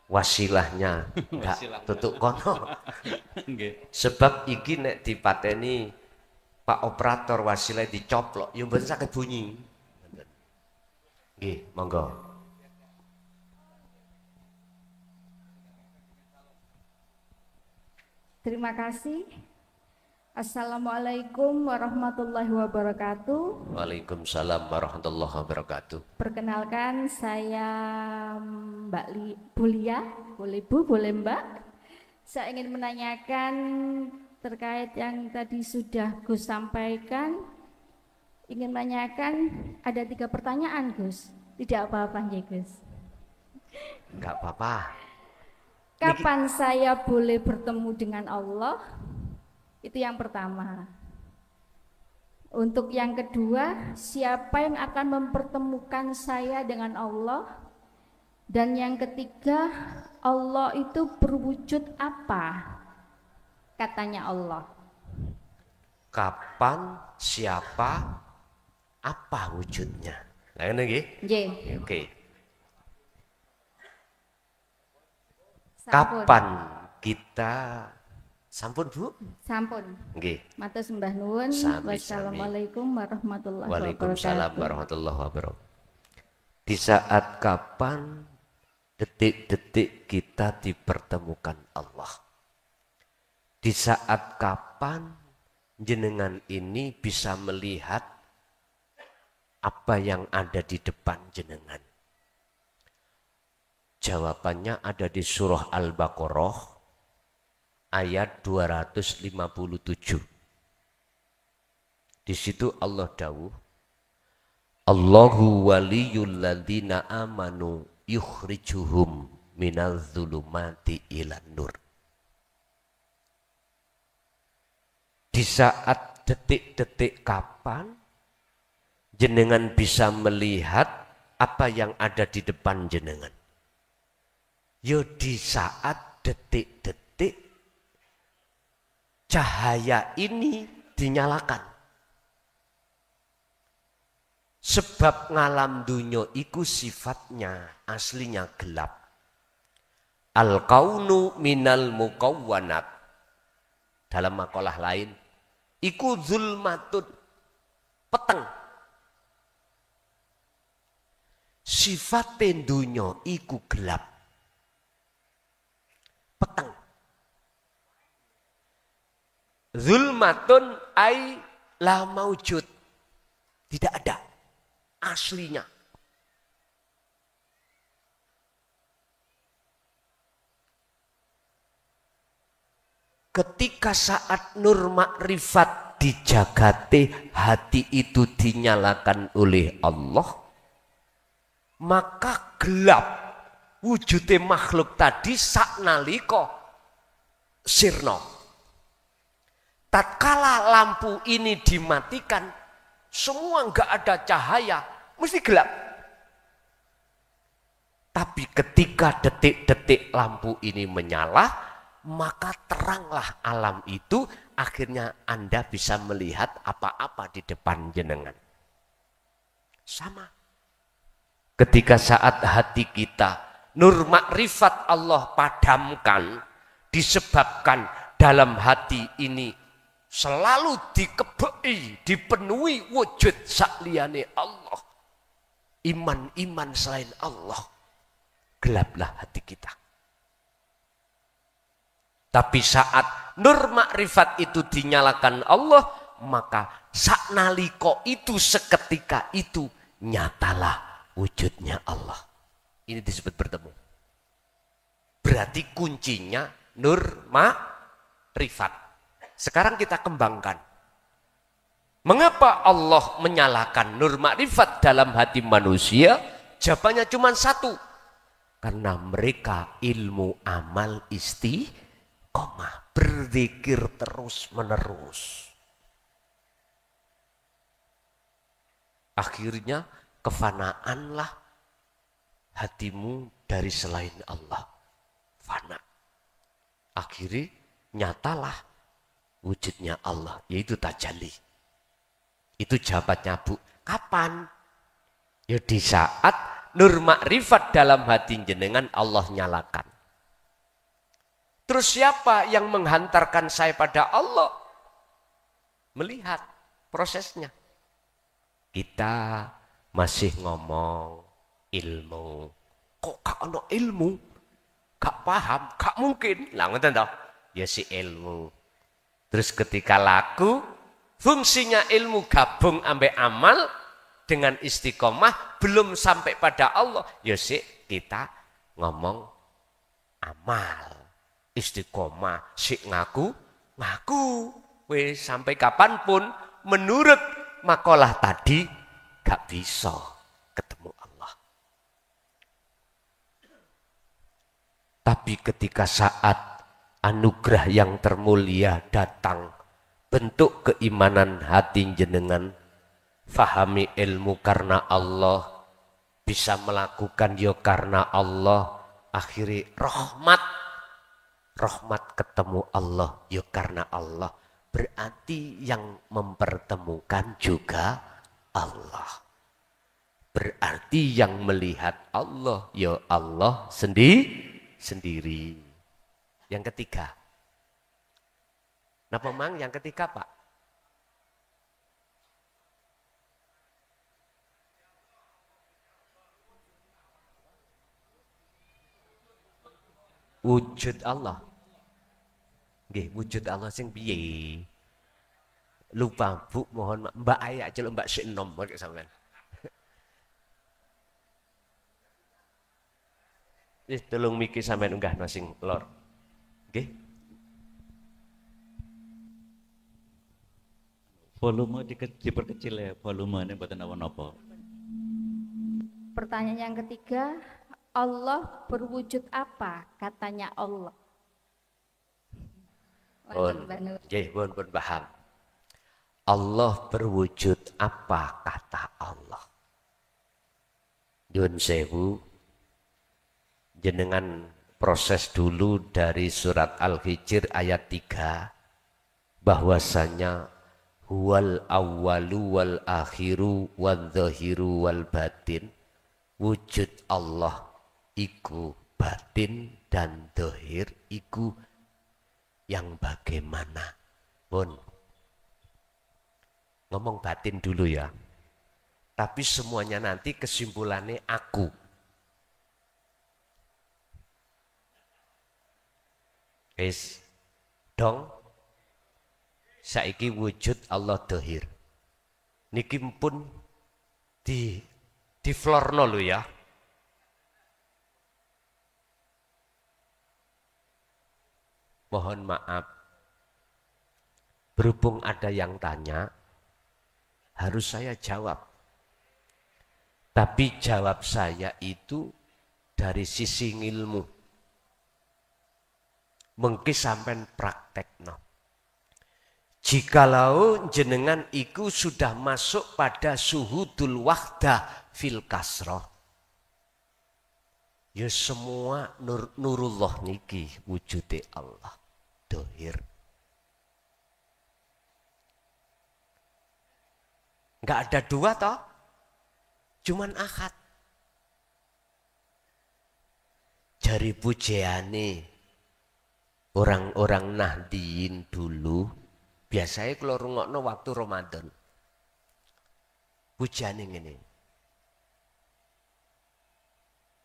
wasilahnya enggak Wasilah. tutuk kono. Nggih. Sebab iki nek dipateni Pak operator wasilah dicoplok yo mboten saged bunyi. Nggih, monggo. Terima kasih. Assalamualaikum warahmatullahi wabarakatuh. Waalaikumsalam warahmatullahi wabarakatuh. Perkenalkan saya Mbak Bulia, boleh Bu, boleh Mbak. Saya ingin menanyakan terkait yang tadi sudah Gus sampaikan. ingin menanyakan ada 3 pertanyaan Gus. Tidak apa-apa nggih Gus. Enggak apa-apa. Kapan saya boleh bertemu dengan Allah? Itu yang pertama. Untuk yang kedua, siapa yang akan mempertemukan saya dengan Allah? Dan yang ketiga, Allah itu berwujud apa? Katanya Allah. Kapan, siapa, apa wujudnya? Nah, ini nggih. Nggih. Oke. Sampun. Kapan kita sampun Bu? Sampun. Nggih. Matur sembah nuwun. Sami-sami. Wassalamualaikum warahmatullahi Waalaikumsalam wabarakatuh. warahmatullahi wabarakatuh. Di saat kapan detik-detik kita dipertemukan Allah? Di saat kapan jenengan ini bisa melihat apa yang ada di depan jenengan? Jawabannya ada di surah Al-Baqarah ayat 257. Di situ Allah dawuh, Allahu waliyul ladzina amanu yukhrijuhum minadz zulumati ilan nur. Di saat detik-detik kapan jenengan bisa melihat apa yang ada di depan jenengan? Yo di saat detik-detik cahaya ini dinyalakan. Sebab ngalam dunyo iku sifatnya aslinya gelap. Al-kaunu minal mukawwanat. Dalam makalah lain, iku zulmatun, peteng. Sifat dunyo iku gelap. Peteng. Zulmatun ay la maujud. Tidak ada aslinya. Ketika saat nur makrifat dijagate, hati itu dinyalakan oleh Allah, maka gelap wujudnya makhluk tadi saknalika sirna. Tatkala lampu ini dimatikan, semua enggak ada cahaya, mesti gelap. Tapi ketika detik-detik lampu ini menyala, maka teranglah alam itu, akhirnya Anda bisa melihat apa-apa di depan jenengan. Sama. Ketika saat hati kita nur makrifat Allah padamkan, disebabkan dalam hati ini selalu dikebei, dipenuhi wujud sakliyane Allah. Iman-iman selain Allah. Gelaplah hati kita. Tapi saat nur makrifat itu dinyalakan Allah, maka saknaliko itu seketika itu nyatalah wujudnya Allah. Ini disebut bertemu. Berarti kuncinya nur makrifat. Sekarang kita kembangkan. Mengapa Allah menyalakan nur makrifat dalam hati manusia? Jawabannya cuma satu. Karena mereka ilmu amal istiqomah, berzikir terus menerus. Akhirnya kefanaanlah hatimu dari selain Allah. Fana. Akhirnya nyatalah wujudnya Allah, yaitu tajalli. Itu jawabannya Bu. Kapan? Ya di saat nur makrifat dalam hati jenengan Allah nyalakan. Terus siapa yang menghantarkan saya pada Allah? Melihat prosesnya. Kita masih ngomong ilmu. Kok gak ada ilmu? Gak paham? Gak mungkin. Lah ngoten toh? Ya si ilmu. Terus ketika laku, fungsinya ilmu gabung ambek amal dengan istiqomah belum sampai pada Allah. Ya si kita ngomong amal. Istiqomah si ngaku. Wes sampai kapanpun menurut makalah tadi gak bisa ketemu Allah. Tapi ketika saat anugerah yang termulia datang, bentuk keimanan hati jenengan, fahami ilmu karena Allah, bisa melakukan yo karena Allah, akhiri rahmat ketemu Allah yo karena Allah, berarti yang mempertemukan juga Allah, berarti yang melihat Allah yo Allah sendiri. Yang ketiga, nah memang yang ketiga Pak, wujud Allah. Nggih, wujud Allah sing piye? Lupa Bu, mohon Mbak Aya aja Mbak Sinom kok sampean. Wis tolong miki sampean unggah sing lor. Nggih. Volume diperkecil ya, volumenya mboten napa-napa. Pertanyaan yang ketiga, Allah berwujud apa? Katanya Allah. Pun paham. Allah berwujud apa kata Allah? Nyuwun sewu, jenengan proses dulu dari surat Al-Hijr ayat 3 bahwasanya huwal awwalu wal akhiru wal zahiru wal batin. Wujud Allah iku batin dan zahir iku yang bagaimana? Pun ngomong batin dulu ya. Tapi semuanya nanti kesimpulannya aku. Wis dong. Saiki wujud Allah zahir. Niki pun di florno lo ya. Mohon maaf, berhubung ada yang tanya, harus saya jawab. Tapi jawab saya itu dari sisi ilmu. Mengki sampean praktekno. Jikalau jenengan iku sudah masuk pada suhudul wahdah fil kasroh, ya semua nurullah niki wujude Allah dohir. Enggak ada dua toh, cuman ahad. Jari pujiane orang-orang Nahdiyin dulu, biasanya kalau rungokno waktu Ramadan, pujiane ngene.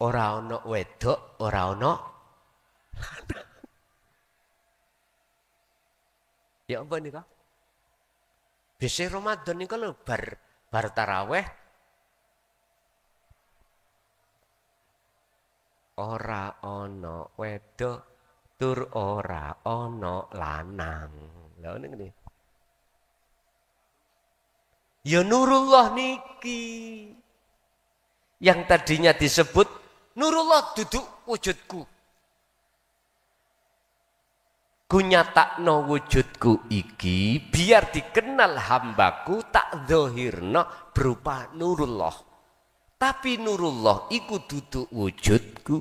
Ora ono wedok, ora ono ya apa nih kak? Biasanya Ramadan nih kalau bar taraweh, ora ono wedok, tur ora ono lanang. Lah ngene. Ya nurullah niki. Yang tadinya disebut nurullah duduk wujudku. Kunyatakno wujudku iki biar dikenal hambaku tak zahirna berupa nurullah. Tapi nurullah iku duduk wujudku.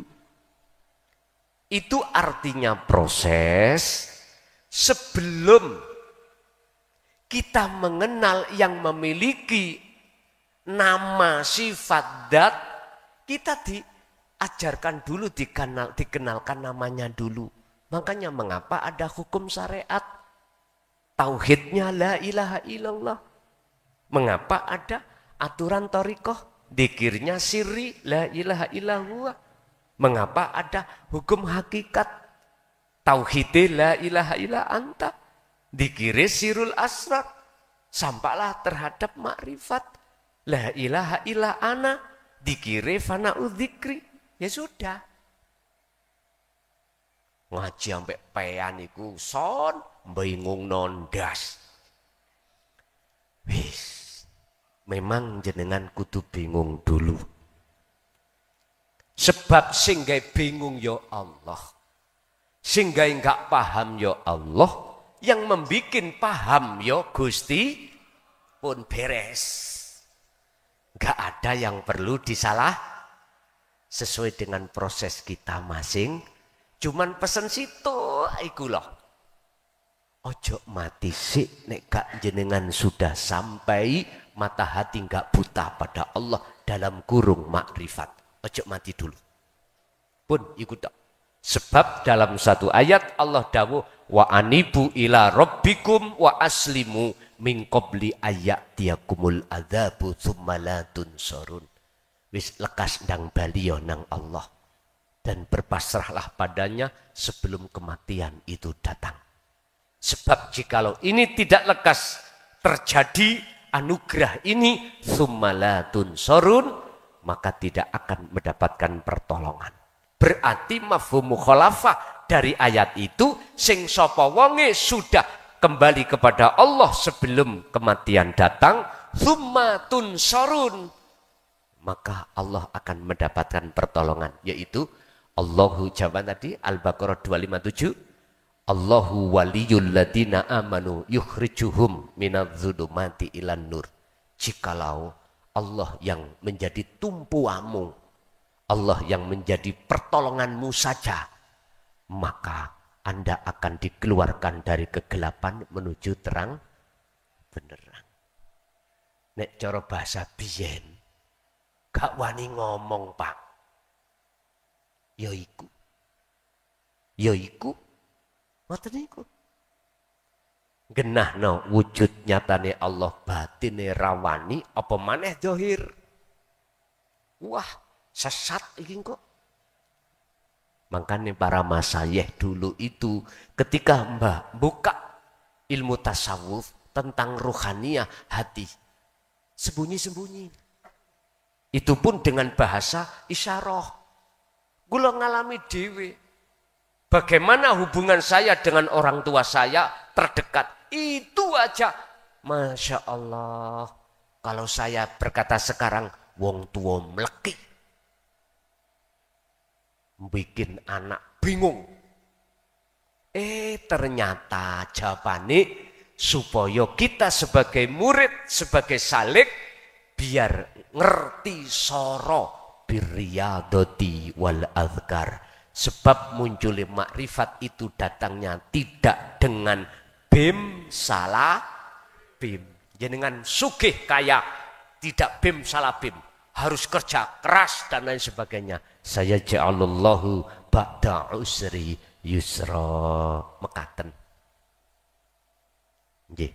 Itu artinya proses sebelum kita mengenal yang memiliki nama sifat dat, kita diajarkan dulu, dikenalkan namanya dulu. Makanya mengapa ada hukum syariat? Tauhidnya la ilaha illallah. Mengapa ada aturan thariqah? Dzikirnya sirri la ilaha illallah. Mengapa ada hukum hakikat? Tauhidnya la ilaha illa anta. Dzikire sirul asrar. Sampailah terhadap makrifat. La ilaha illa ana. Dzikire fana'u dzikri. Ya sudah. Ngaji sampai pean iku son bingung nondas. Wis, memang jenengan kudu bingung dulu. Sebab singgai bingung ya Allah. Singgai enggak paham ya Allah. Yang membikin paham ya Gusti pun beres. Enggak ada yang perlu disalah. Sesuai dengan proses kita masing. Cuman pesen situ iku loh. Ojo mati sik nek gak jenengan sudah sampai mata hati enggak buta pada Allah dalam kurung makrifat. Ojo mati dulu. Pun ikut tak. Sebab dalam satu ayat Allah dawuh wa anibu ila rabbikum wa aslimu min qabli ayatiyakumul adzabu tsumma la tunsurun. Wis lekas ndang baliyo nang Allah dan berpasrahlah padanya sebelum kematian itu datang. Sebab jikalau ini tidak lekas terjadi anugerah ini tsumma la tunsurun, maka tidak akan mendapatkan pertolongan. Berarti mafhum mukhalafah dari ayat itu sing sapa wonge sudah kembali kepada Allah sebelum kematian datang, tsumma tunsurun, maka Allah akan mendapatkan pertolongan, yaitu Allahu jawaban tadi Al-Baqarah 257, Allahu waliyul ladina amanu yukhrijuhum minadz-dzulumati ilan nur. Jikalau Allah yang menjadi tumpuamu, Allah yang menjadi pertolonganmu saja, maka Anda akan dikeluarkan dari kegelapan menuju terang benerang. Nek cara bahasa biyen, gak wani ngomong Pak. Yoiku, ngoten niku. Genahno wujud nyatane Allah batine rawani apa maneh zahir. Wah, sesat iki kok. Makanya para masyayikh dulu itu ketika buka ilmu tasawuf tentang ruhaniyah hati, sembunyi-sembunyi. Itu pun dengan bahasa isyarah. Kula ngalami dhewe. Bagaimana hubungan saya dengan orang tua saya terdekat. Itu aja. Masya Allah. Kalau saya berkata sekarang, wong tua mleki. Bikin anak bingung. Ternyata jawabannya supaya kita sebagai murid, sebagai salik, biar ngerti soro birriyadati wal azkar. Sebab munculnya makrifat itu datangnya tidak dengan bim salah bim. Jenengan sugih kaya tidak bim salah bim. Harus kerja keras dan lain sebagainya. Saya ja'alallahu ba'da usri yusra mekaten. Nggih.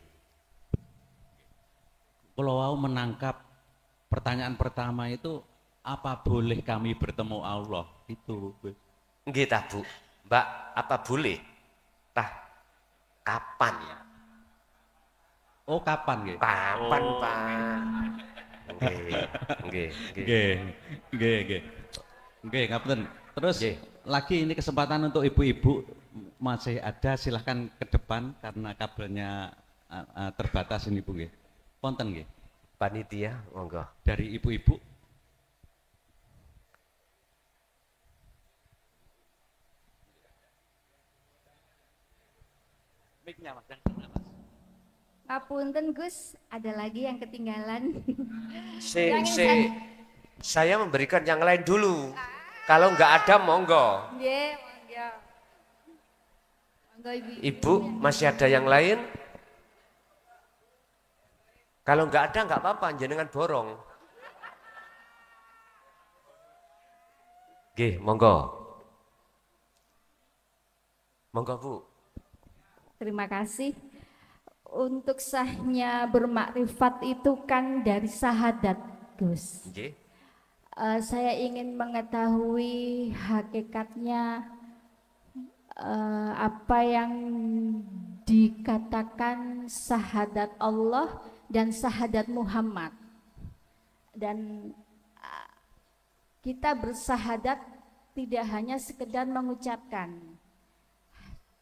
Kalau mau menangkap pertanyaan pertama itu, apa boleh kami bertemu Allah? Itu. Nggih tah Bu. Mbak, apa boleh? Tah kapan ya? Oh, kapan nggih? Kapan, Pak? Nggih, ngapunten. Terus nggih. Lagi ini kesempatan untuk ibu-ibu masih ada, silahkan ke depan karena kabelnya terbatas ini Bu nggih. Ponten nggih. Panitia, monggo. Dari ibu-ibu. Mic-nya Mas. Ngapunten Gus, ada lagi yang ketinggalan. Saya memberikan yang lain dulu. Kalau nggak ada monggo. Nggih, monggo. Monggo Ibu masih ada yang lain? Kalau nggak ada nggak apa-apa, jenengan borong. Nggih, monggo. Monggo Bu. Terima kasih. Untuk sahnya bermakrifat itu kan dari syahadat, Gus. Nggih. Saya ingin mengetahui hakikatnya apa yang dikatakan syahadat Allah dan syahadat Muhammad. Dan kita bersahadat tidak hanya sekedar mengucapkan,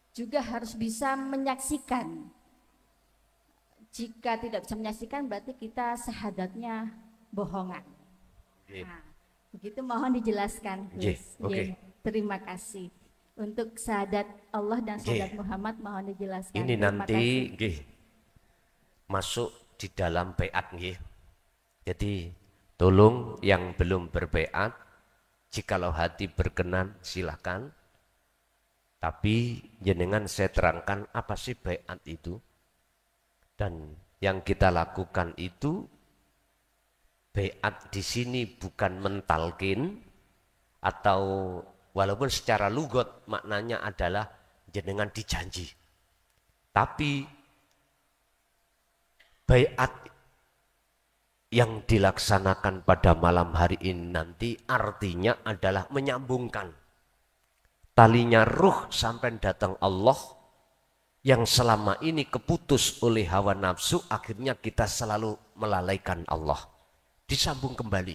juga harus bisa menyaksikan. Jika tidak bisa menyaksikan berarti kita syahadatnya bohongan. Nggih. Nah, begitu mohon dijelaskan. Nggih, Gus. oke. Nggih, terima kasih. Untuk syahadat Allah dan syahadat Nggih. Muhammad mohon dijelaskan. Ini Terima nanti kasih. nggih masuk di dalam baiat nggih. Jadi tolong yang belum berbaiat, jikalau hati berkenan silakan. Tapi jenengan saya terangkan apa sih baiat itu. Dan yang kita lakukan itu baiat di sini bukan mentalkin atau walaupun secara lugot maknanya adalah jenengan dijanji. Tapi baiat yang dilaksanakan pada malam hari ini nanti artinya adalah menyambungkan talinya ruh sampai datang Allah yang selama ini keputus oleh hawa nafsu, akhirnya kita selalu melalaikan Allah. Disambung kembali.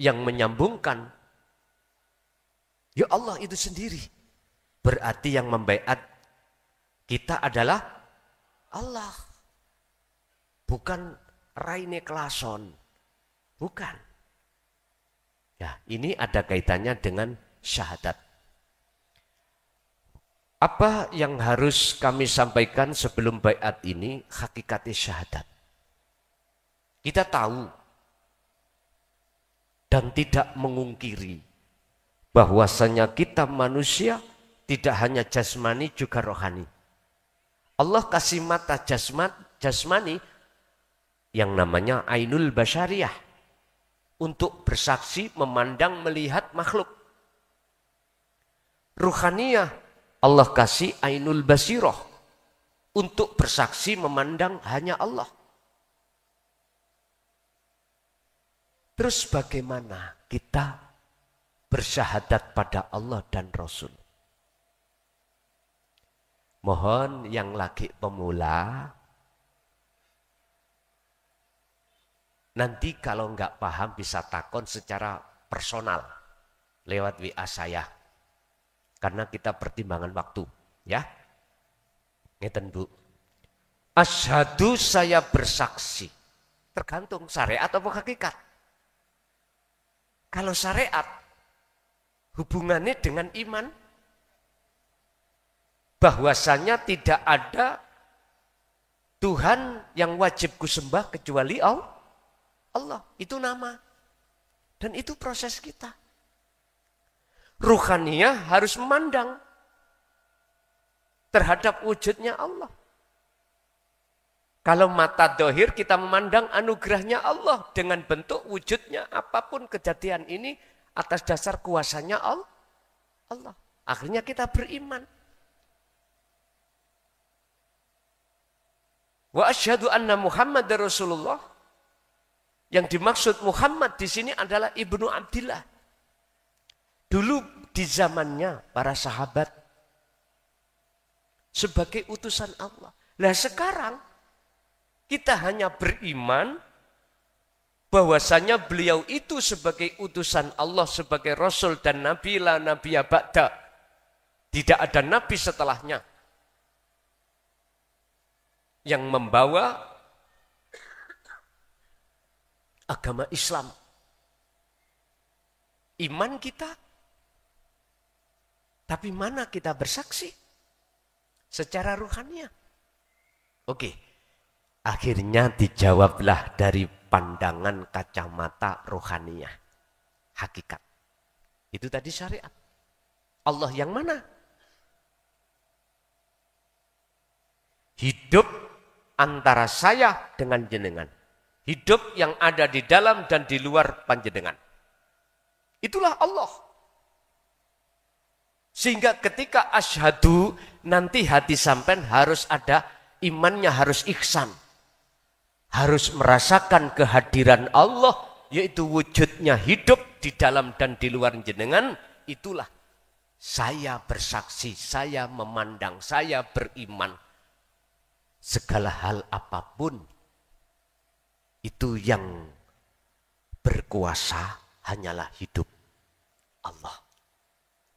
Yang menyambungkan ya Allah itu sendiri. Berarti yang membaiat kita adalah Allah. Bukan Raine Klason. Bukan. Ya, ini ada kaitannya dengan syahadat. Apa yang harus kami sampaikan sebelum baiat ini? Hakikatnya syahadat. Kita tahu dan tidak mengungkiri bahwasanya kita manusia tidak hanya jasmani juga rohani. Allah kasih mata jasmani yang namanya ainul basyariyah untuk bersaksi, memandang, melihat makhluk. Ruhaniyah Allah kasih ainul basiroh untuk bersaksi, memandang hanya Allah. Terus bagaimana kita bersyahadat pada Allah dan Rasul? Mohon yang lagi pemula, nanti kalau nggak paham bisa takon secara personal lewat WA saya. Karena kita pertimbangan waktu, ya. Ngeten Bu. Asyhadu saya bersaksi. Tergantung syariat atau hakikat. Kalau syariat hubungannya dengan iman, bahwasanya tidak ada Tuhan yang wajib kusembah kecuali Allah. Itu nama. Dan itu proses kita. Ruhaniyah harus memandang terhadap wujudnya Allah. Kalau mata dohir kita memandang anugerahnya Allah dengan bentuk wujudnya apapun kejadian ini atas dasar kuasanya Allah. Akhirnya kita beriman. Wa asyhadu anna Muhammad Rasulullah. Yang dimaksud Muhammad di sini adalah Ibnu Abdillah. Dulu di zamannya para sahabat sebagai utusan Allah. Nah sekarang kita hanya beriman bahwasanya beliau itu sebagai utusan Allah, sebagai Rasul dan Nabi la Nabiya ba'da. Tidak ada Nabi setelahnya yang membawa agama Islam. Iman kita. Tapi mana kita bersaksi? Secara ruhaniah. Oke. Akhirnya dijawablah dari pandangan kacamata rohaniah. Hakikat. Itu tadi syariat. Allah yang mana? Hidup antara saya dengan jenengan. Hidup yang ada di dalam dan di luar panjenengan. Itulah Allah. Sehingga ketika asyhadu nanti hati sampean harus ada imannya, harus ihsan. Harus merasakan kehadiran Allah, yaitu wujudnya hidup di dalam dan di luar jenengan. Itulah saya bersaksi, saya memandang, saya beriman. Segala hal apapun itu yang berkuasa hanyalah hidup Allah.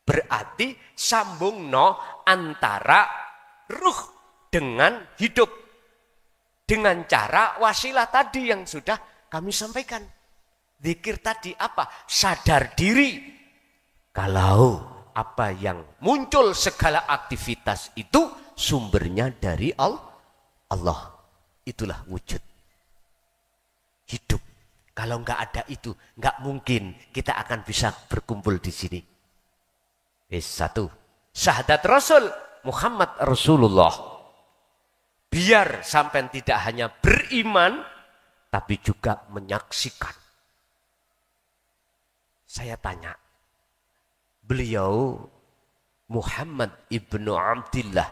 Berarti sambung no antara ruh dengan hidup. Dengan cara wasilah tadi yang sudah kami sampaikan. Zikir tadi apa? Sadar diri. Kalau apa yang muncul segala aktivitas itu sumbernya dari Allah. Itulah wujud hidup. Kalau nggak ada itu, nggak mungkin kita akan bisa berkumpul di sini. Satu, syahadat Rasul Muhammad Rasulullah. Biar sampai tidak hanya beriman, tapi juga menyaksikan. Saya tanya, beliau Muhammad ibnu Abdillah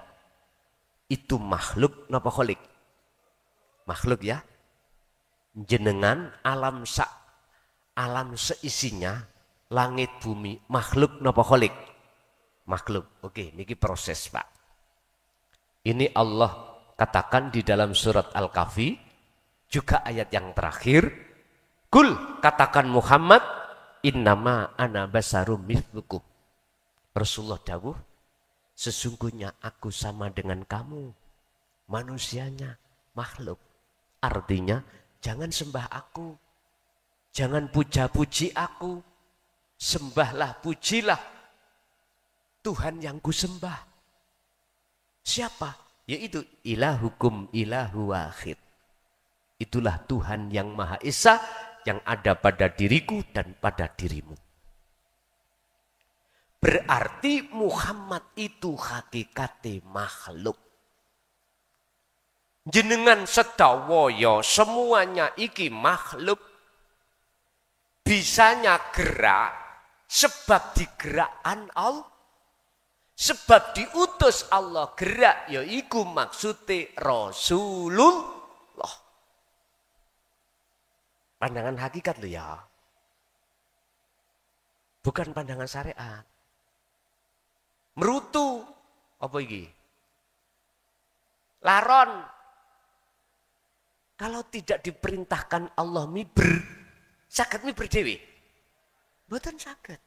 itu makhluk napa kholik? Makhluk ya. Jenengan alam seisinya, langit bumi, makhluk napa kholik? Makhluk. Oke, niki proses Pak. Ini Allah katakan di dalam surat Al-Kahfi, juga ayat yang terakhir, kul katakan Muhammad, innama ana basarum mithlukum. Rasulullah dawuh, sesungguhnya aku sama dengan kamu, manusianya, makhluk. Artinya, jangan sembah aku, jangan puja-puji aku, sembahlah, pujilah Tuhan yang kusembah. Siapa? Yaitu ilahukum ilahu wahid. Itulah Tuhan yang Maha Esa yang ada pada diriku dan pada dirimu. Berarti Muhammad itu hakikate makhluk. Jenengan sedawaya semuanya iki makhluk. Bisanya gerak sebab digerakkan Allah. Sebab diutus Allah gerak, yaiku maksudnya Rasulullah. Pandangan hakikat lo ya. Bukan pandangan syariat. Merutu. Apa iki? Laron. Kalau tidak diperintahkan Allah miber, saged miber dewe? Mboten saged.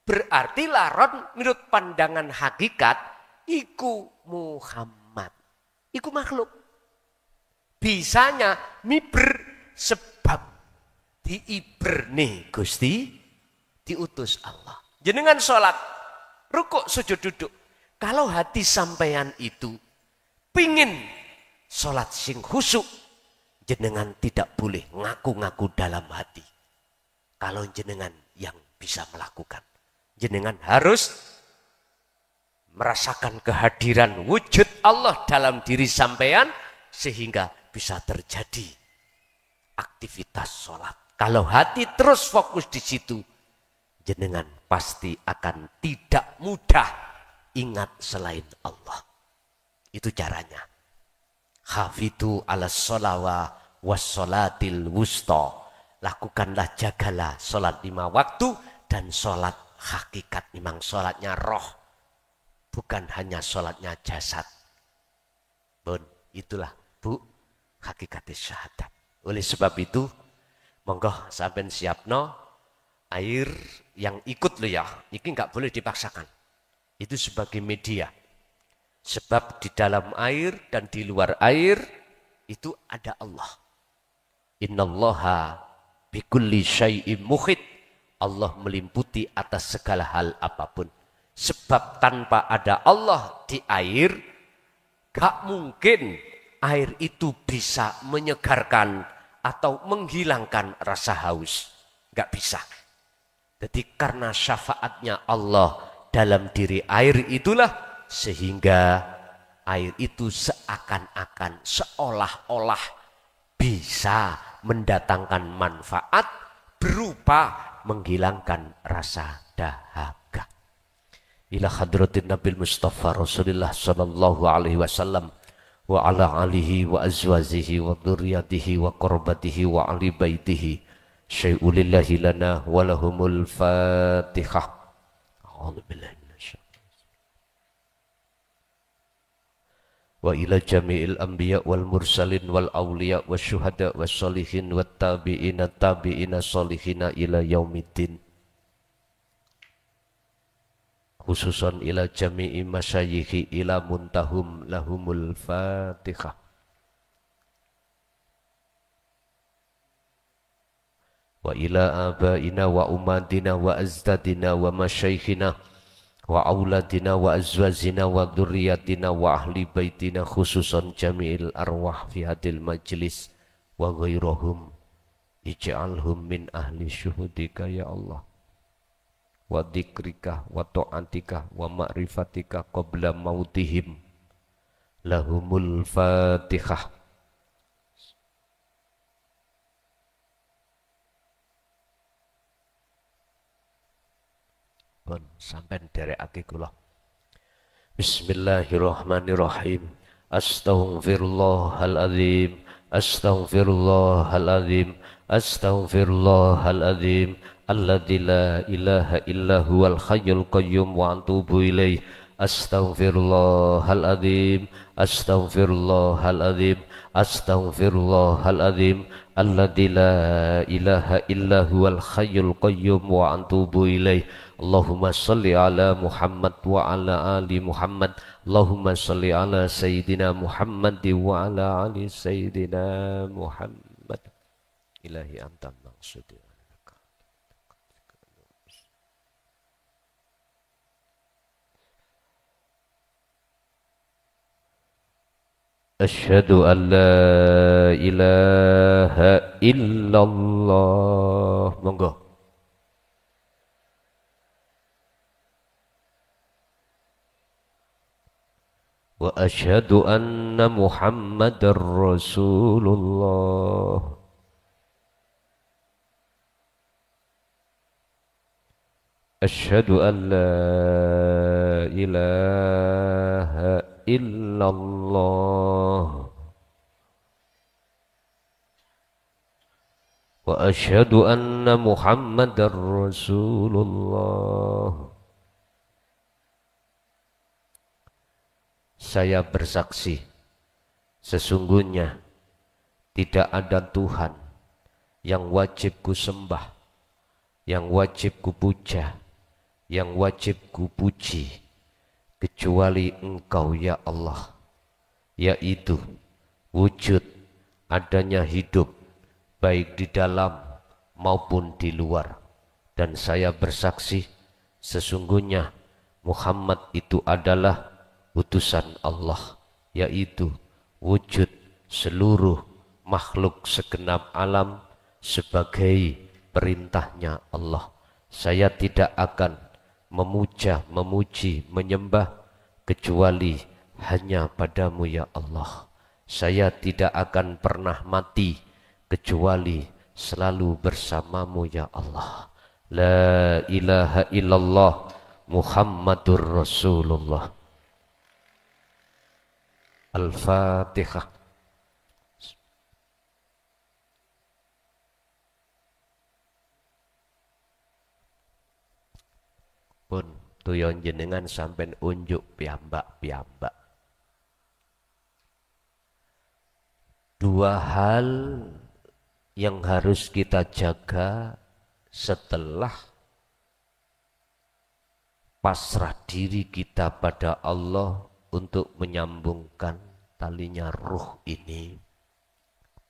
Berarti laron menurut pandangan hakikat iku Muhammad. Iku makhluk. Bisanya miber sebab diiberne Gusti diutus Allah. Jenengan sholat, rukuk, sujud, duduk. Kalau hati sampean itu pingin sholat sing khusyuk, jenengan tidak boleh ngaku-ngaku dalam hati. Kalau jenengan yang bisa melakukan. Jenengan harus merasakan kehadiran wujud Allah dalam diri sampean sehingga bisa terjadi aktivitas sholat. Kalau hati terus fokus di situ, jenengan pasti akan tidak mudah ingat selain Allah. Itu caranya. Hafidu ala sholawa wassolatil wusta. Lakukanlah, jagalah sholat 5 waktu dan sholat hakikat, memang sholatnya roh, bukan hanya sholatnya jasad. Bun, itulah Bu hakikat syahadat. Oleh sebab itu, monggo sampean siapno air yang ikut lo ya, ini nggak boleh dipaksakan. Itu sebagai media. Sebab di dalam air dan di luar air itu ada Allah. Innallaha bikulli syai'im muhit. Allah meliputi atas segala hal apapun. Sebab tanpa ada Allah di air, gak mungkin air itu bisa menyegarkan atau menghilangkan rasa haus. Gak bisa. Jadi karena syafaatnya Allah dalam diri air itulah, sehingga air itu seakan-akan, seolah-olah bisa mendatangkan manfaat berupa menghilangkan rasa dahaga. Ila hadratin Nabil Mustafa Rasulullah sallallahu alaihi wasallam wa ala alihi wa azwajihi wa dzurriyyatihi wa qurbatihi wa ali baitihi syai'ulillahi lana wa lahumul Fatihah. A'udzu billahi wa ila jami'il anbiya wal mursalin wal awliya wasyuhada wassolihin wattabi'ina tabi'ina solihina ila yaumiddin. Khususan ila jami'i masyayikhi ila muntahum lahumul Fatihah. wa ila abaina wa umadina wa azdadina wa masyaikhina wa auladina wa azwajina wa dzurriyyatina wa ahli baitina khususan jami'il arwah fi hadil majlis wa ghairahum ij'alhum min ahli syuhudika ya Allah wa dzikrika wa ta'atika wa ma'rifatika qabla mautihim lahumul fatihah. Pun sampai derekake kula. Bismillahirrahmanirrahim. Astaghfirullahaladzim, astaghfirullahaladzim, astaghfirullahaladzim. Alladzi la ilaha illa huwal hayyul qayyum wa atubu ilaih. Astaghfirullahaladzim, astaghfirullahaladzim, astaghfirullahaladzim. Alladzi la ilaha illa huwal hayyul qayyum wa atubu ilaih. Allahumma salli ala Muhammad wa ala ali Muhammad. Allahumma salli ala Sayyidina Muhammad wa ala ali Sayyidina Muhammad. Ilahi anta maksudi. Asyhadu an la ilaha illallah. Monggo. Wa asyhadu anna Muhammadar Rasulullah. Asyhadu an la ilaha illallah. Wa asyhadu anna Muhammadar Rasulullah. Saya bersaksi, sesungguhnya tidak ada Tuhan yang wajib ku sembah, yang wajib ku puja, yang wajib ku puji, kecuali Engkau ya Allah, yaitu wujud adanya hidup baik di dalam maupun di luar. Dan saya bersaksi, sesungguhnya Muhammad itu adalah utusan Allah, yaitu wujud seluruh makhluk segenap alam sebagai perintahnya Allah. Saya tidak akan memuja, memuji, menyembah kecuali hanya padamu ya Allah. Saya tidak akan pernah mati kecuali selalu bersamamu ya Allah. La ilaha illallah Muhammadur Rasulullah. Al-Fatihah. Pun tuyon jenengan sampai unjuk piyambak-piyambak. Dua hal yang harus kita jaga setelah pasrah diri kita pada Allah untuk menyambungkan talinya ruh ini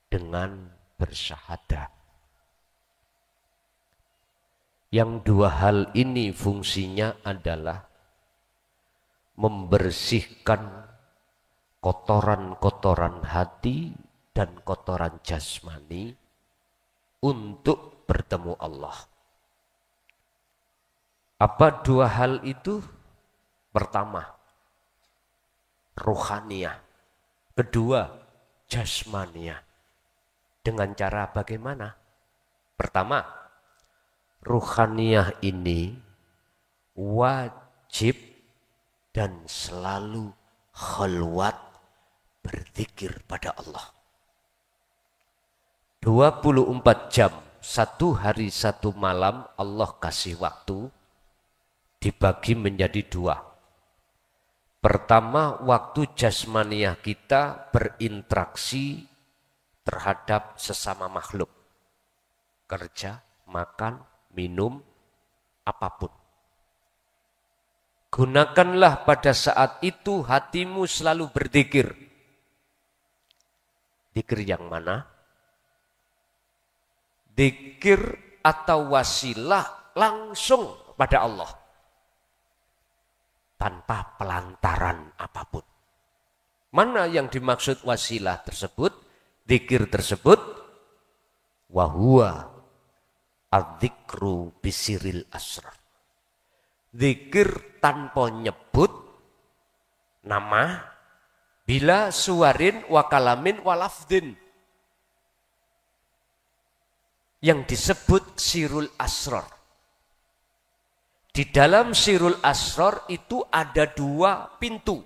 dengan bersyahadat. Yang dua hal ini fungsinya adalah membersihkan kotoran-kotoran hati dan kotoran jasmani untuk bertemu Allah. Apa dua hal itu? Pertama, rohaniah. Kedua, jasmaniah. Dengan cara bagaimana? Pertama, rohaniah ini wajib dan selalu khalwat berzikir pada Allah. 24 jam, satu hari satu malam Allah kasih waktu dibagi menjadi dua. Pertama, waktu jasmaniah kita berinteraksi terhadap sesama makhluk. Kerja, makan, minum, apapun. Gunakanlah pada saat itu hatimu selalu berzikir. Zikir yang mana? Zikir atau wasilah langsung pada Allah. Tanpa pelantaran apapun. Mana yang dimaksud wasilah tersebut, dzikir tersebut? Wahuwa adzikru bisiril asrar. Dzikir tanpa nyebut nama, bila suwarin wakalamin walafdin. Yang disebut sirul asrar. Di dalam sirul asrar itu ada 2 pintu.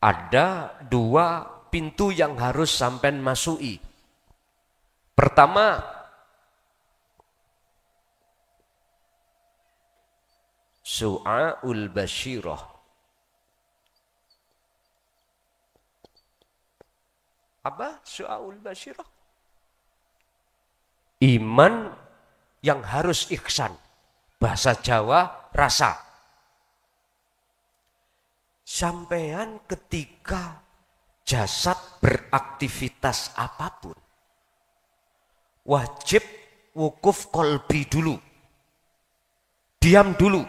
Ada 2 pintu yang harus sampai masuki. Pertama, su'aul basyirah. Apa su'aul basyirah? Iman yang harus ihsan. Bahasa Jawa, rasa. Sampean ketika jasad beraktivitas apapun, wajib wukuf kolbi dulu. Diam dulu.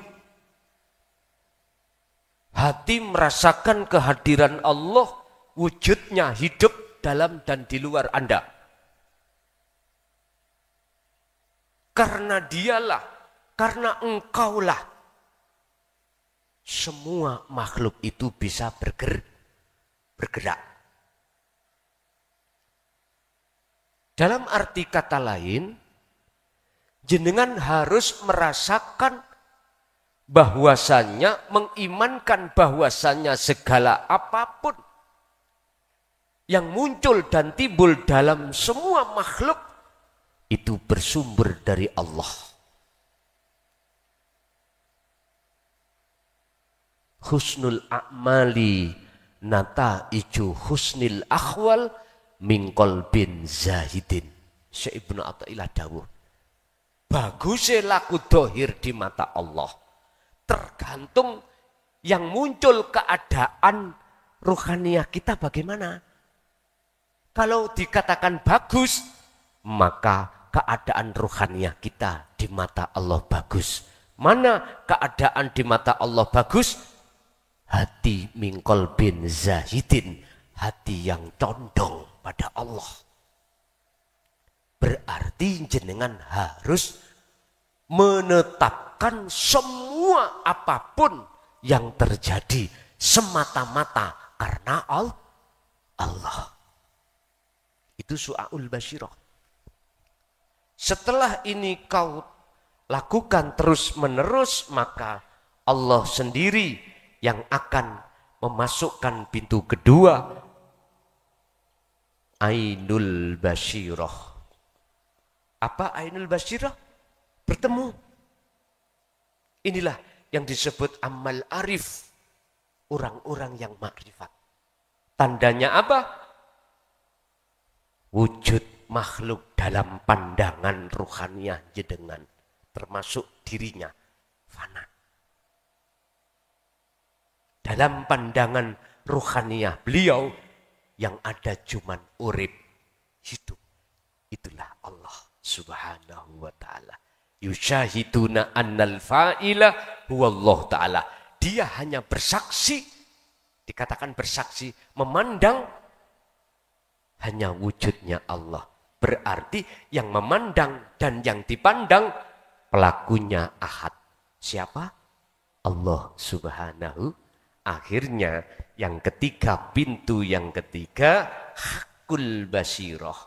Hati merasakan kehadiran Allah, wujudnya hidup dalam dan di luar Anda. Karena dialah, karena engkaulah, semua makhluk itu bisa bergerak. Dalam arti kata lain, jenengan harus merasakan bahwasannya, mengimankan bahwasannya segala apapun yang muncul dan timbul dalam semua makhluk itu bersumber dari Allah. Husnul a'mali nata'iju husnil akhwal min qalbin zahidin. Syekh Ibnu Athaillah dawuh, bagusnya laku dohir di mata Allah tergantung yang muncul keadaan ruhaniyah kita bagaimana. Kalau dikatakan bagus, maka keadaan ruhaniyah kita di mata Allah bagus. Mana keadaan di mata Allah bagus? Hati min qalbin zahidin, hati yang condong pada Allah. Berarti jenengan harus menetapkan semua apapun yang terjadi semata-mata karena Allah. Itu su'aul basyirah. Setelah ini kau lakukan terus-menerus, maka Allah sendiri yang akan memasukkan pintu kedua, ainul basyirah. Apa ainul basyirah? Bertemu. Inilah yang disebut amal arif, orang-orang yang makrifat. Tandanya apa? Wujud makhluk dalam pandangan ruhaniyah jenengan, termasuk dirinya, fana. Dalam pandangan ruhaniyah beliau, yang ada cuman urip, hidup. Itulah Allah subhanahu wa ta'ala. Yusyahiduna annal fa'ila huwallah ta'ala. Dia hanya bersaksi, dikatakan bersaksi, memandang hanya wujudnya Allah. Berarti yang memandang dan yang dipandang pelakunya ahad. Siapa? Allah subhanahu. Akhirnya yang ketiga, pintu yang ketiga, hakul basyirah,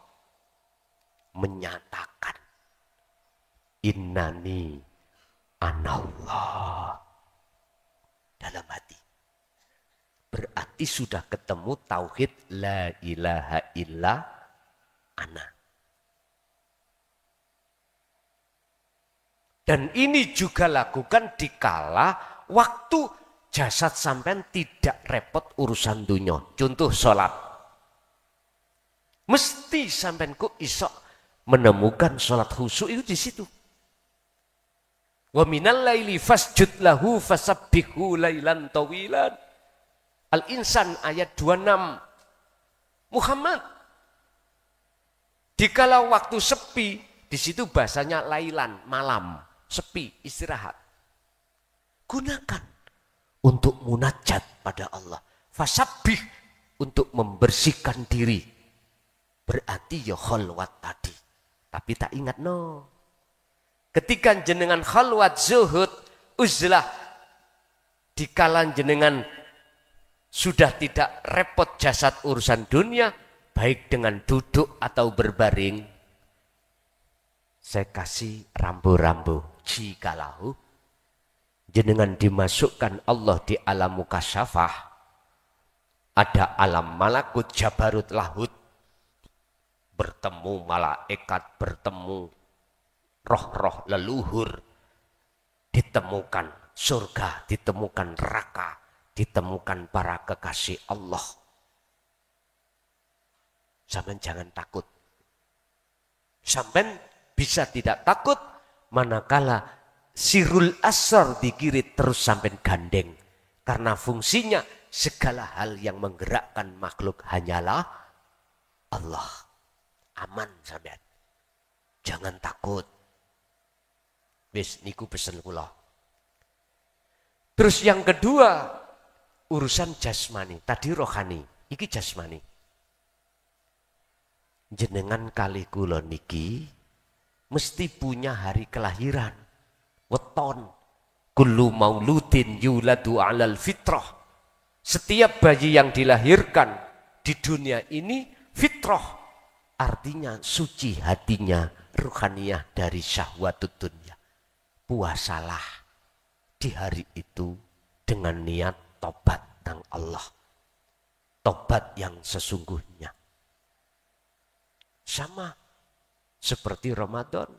menyatakan innani anallah dalam hati. Berarti sudah ketemu tauhid la ilaha illa ana. Dan ini juga lakukan dikala waktu jasad sampean tidak repot urusan dunia. Contoh sholat. Mesti sampean ku iso menemukan sholat khusyuk itu di situ. Wa minal laili fasjud lahu fasabbihu lailan tawilan. Al-Insan ayat 26. Muhammad, Dikala waktu sepi, di situ bahasanya lailan, malam, sepi, istirahat. Gunakan untuk munajat pada Allah. Fasabbih, untuk membersihkan diri. Berarti ya khalwat tadi. Tapi tak ingat no. Ketika jenengan khalwat zuhud, uzlah, dikala jenengan sudah tidak repot jasad urusan dunia, baik dengan duduk atau berbaring, saya kasih rambu-rambu. Jikalau jenengan dimasukkan Allah di alam mukasyafah, ada alam malakut jabarut lahut, bertemu malaikat, bertemu roh-roh leluhur, ditemukan surga, ditemukan neraka, ditemukan para kekasih Allah. Sampean jangan takut. Sampean bisa tidak takut manakala sirul asar dikirit terus sampean gandeng. Karena fungsinya segala hal yang menggerakkan makhluk hanyalah Allah. Aman sampean. Jangan takut. Wis niku pesen kula. Terus yang kedua, urusan jasmani. Tadi rohani, iki jasmani. Jenengan kali kula niki mesti punya hari kelahiran. Weton. Kullu mauludin yuladu 'alal fitrah. Setiap bayi yang dilahirkan di dunia ini fitrah. Artinya suci hatinya, ruhaniyah dari syahwatut dunia. Puasalah di hari itu dengan niat tobat nang Allah. Tobat yang sesungguhnya. Sama seperti Ramadan.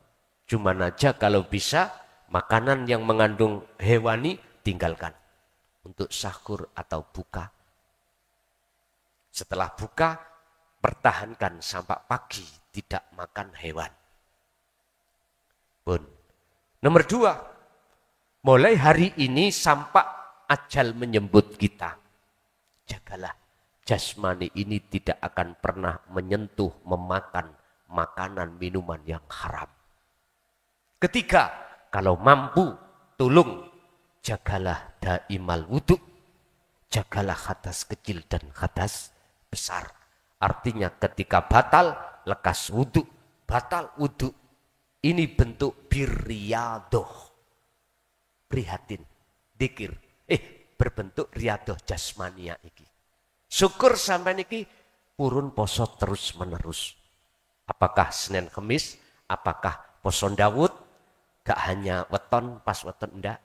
Cuman aja kalau bisa makanan yang mengandung hewani tinggalkan. Untuk sahur atau buka. Setelah buka, pertahankan sampai pagi tidak makan hewan. Pun. Nomor 2, mulai hari ini sampai ajal menyebut kita. Jagalah jasmani ini tidak akan pernah menyentuh, memakan makanan, minuman yang haram. Ketiga, kalau mampu, tolong jagalah daimal wudhu. Jagalah hadas kecil dan hadas besar. Artinya ketika batal, lekas wudhu. Batal wudhu. Ini bentuk birriyadoh. Prihatin, dikir. Berbentuk riyadoh jasmania iki. Syukur sampai niki purun poso terus menerus. Apakah Senin Kemis, apakah poso Dawud, gak hanya weton pas weton ndak,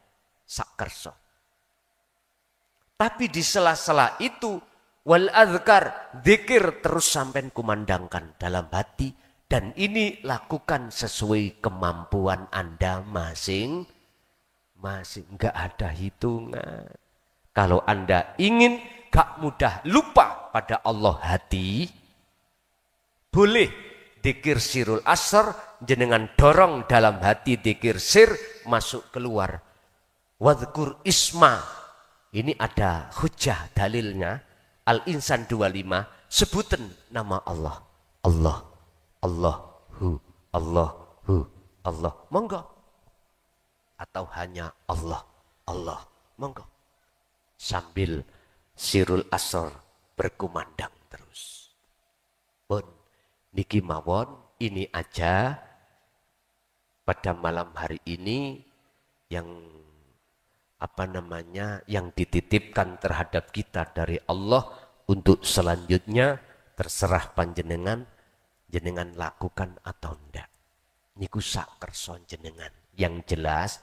sak kerso. Tapi di sela-sela itu wal azkar, zikir terus sampai kumandangkan dalam hati, dan ini lakukan sesuai kemampuan Anda masing-masing, gak ada hitungan. Kalau Anda ingin gak mudah lupa pada Allah hati, boleh dikir sirul asr, jenengan dorong dalam hati dikir sir masuk keluar. Wadhkur isma, ini ada hujah dalilnya, Al-Insan 25, sebutan nama Allah. Allah, Allahu, Allahu, Allah, monggo. Atau hanya Allah, Allah, monggo. Sambil sirul asr berkumandang terus. Pun niki mawon, ini aja pada malam hari ini yang yang dititipkan terhadap kita dari Allah. Untuk selanjutnya terserah panjenengan, jenengan lakukan atau enggak. Niku sak kerso jenengan. Yang jelas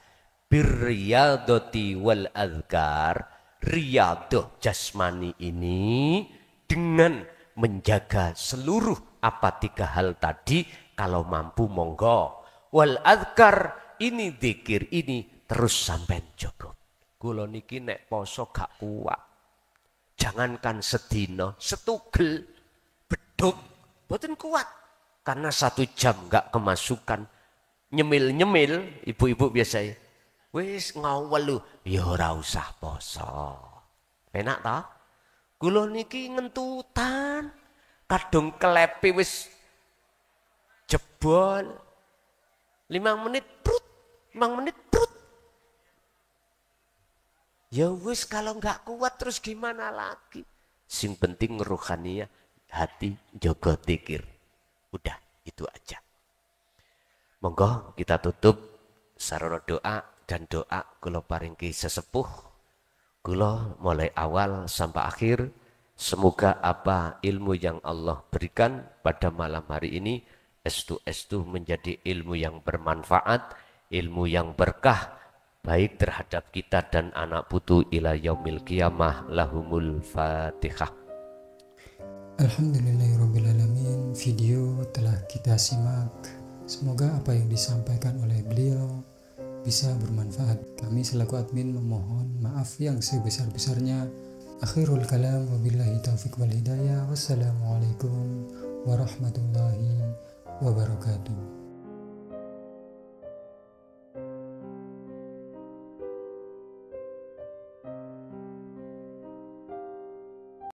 birriyadoti wal azkar, riyadoh jasmani ini dengan menjaga seluruh apa 3 hal tadi, kalau mampu monggo. Wal azkar ini zikir ini terus sampai cukup. Kula niki nek poso gak kuat. Jangankan sedina, setugel beduk boten kuat. Karena 1 jam gak kemasukan. Nyemil-nyemil ibu-ibu biasa. Wis ngawel lu, ya ora usah poso. Enak ta? Kula niki ngentutan. Kadung kelepi wis jebol. 5 menit prut, 5 menit prut. Ya wis kalau nggak kuat terus gimana lagi? Sing penting rohaninya hati jaga tikir. Udah itu aja. Monggo kita tutup sarana doa dan doa kula paringki sesepuh. Kula mulai awal sampai akhir semoga apa ilmu yang Allah berikan pada malam hari ini estu menjadi ilmu yang bermanfaat, ilmu yang berkah baik terhadap kita dan anak putu ila yaumil qiyamah. Lahumul Fatihah. Alhamdulillahirrabbilalamin. Video telah kita simak. Semoga apa yang disampaikan oleh beliau bisa bermanfaat. Kami selaku admin memohon maaf yang sebesar-besarnya. Akhirul kalam wabillahi taufiq wal hidayah. Wassalamualaikum warahmatullahi wabarakatuh.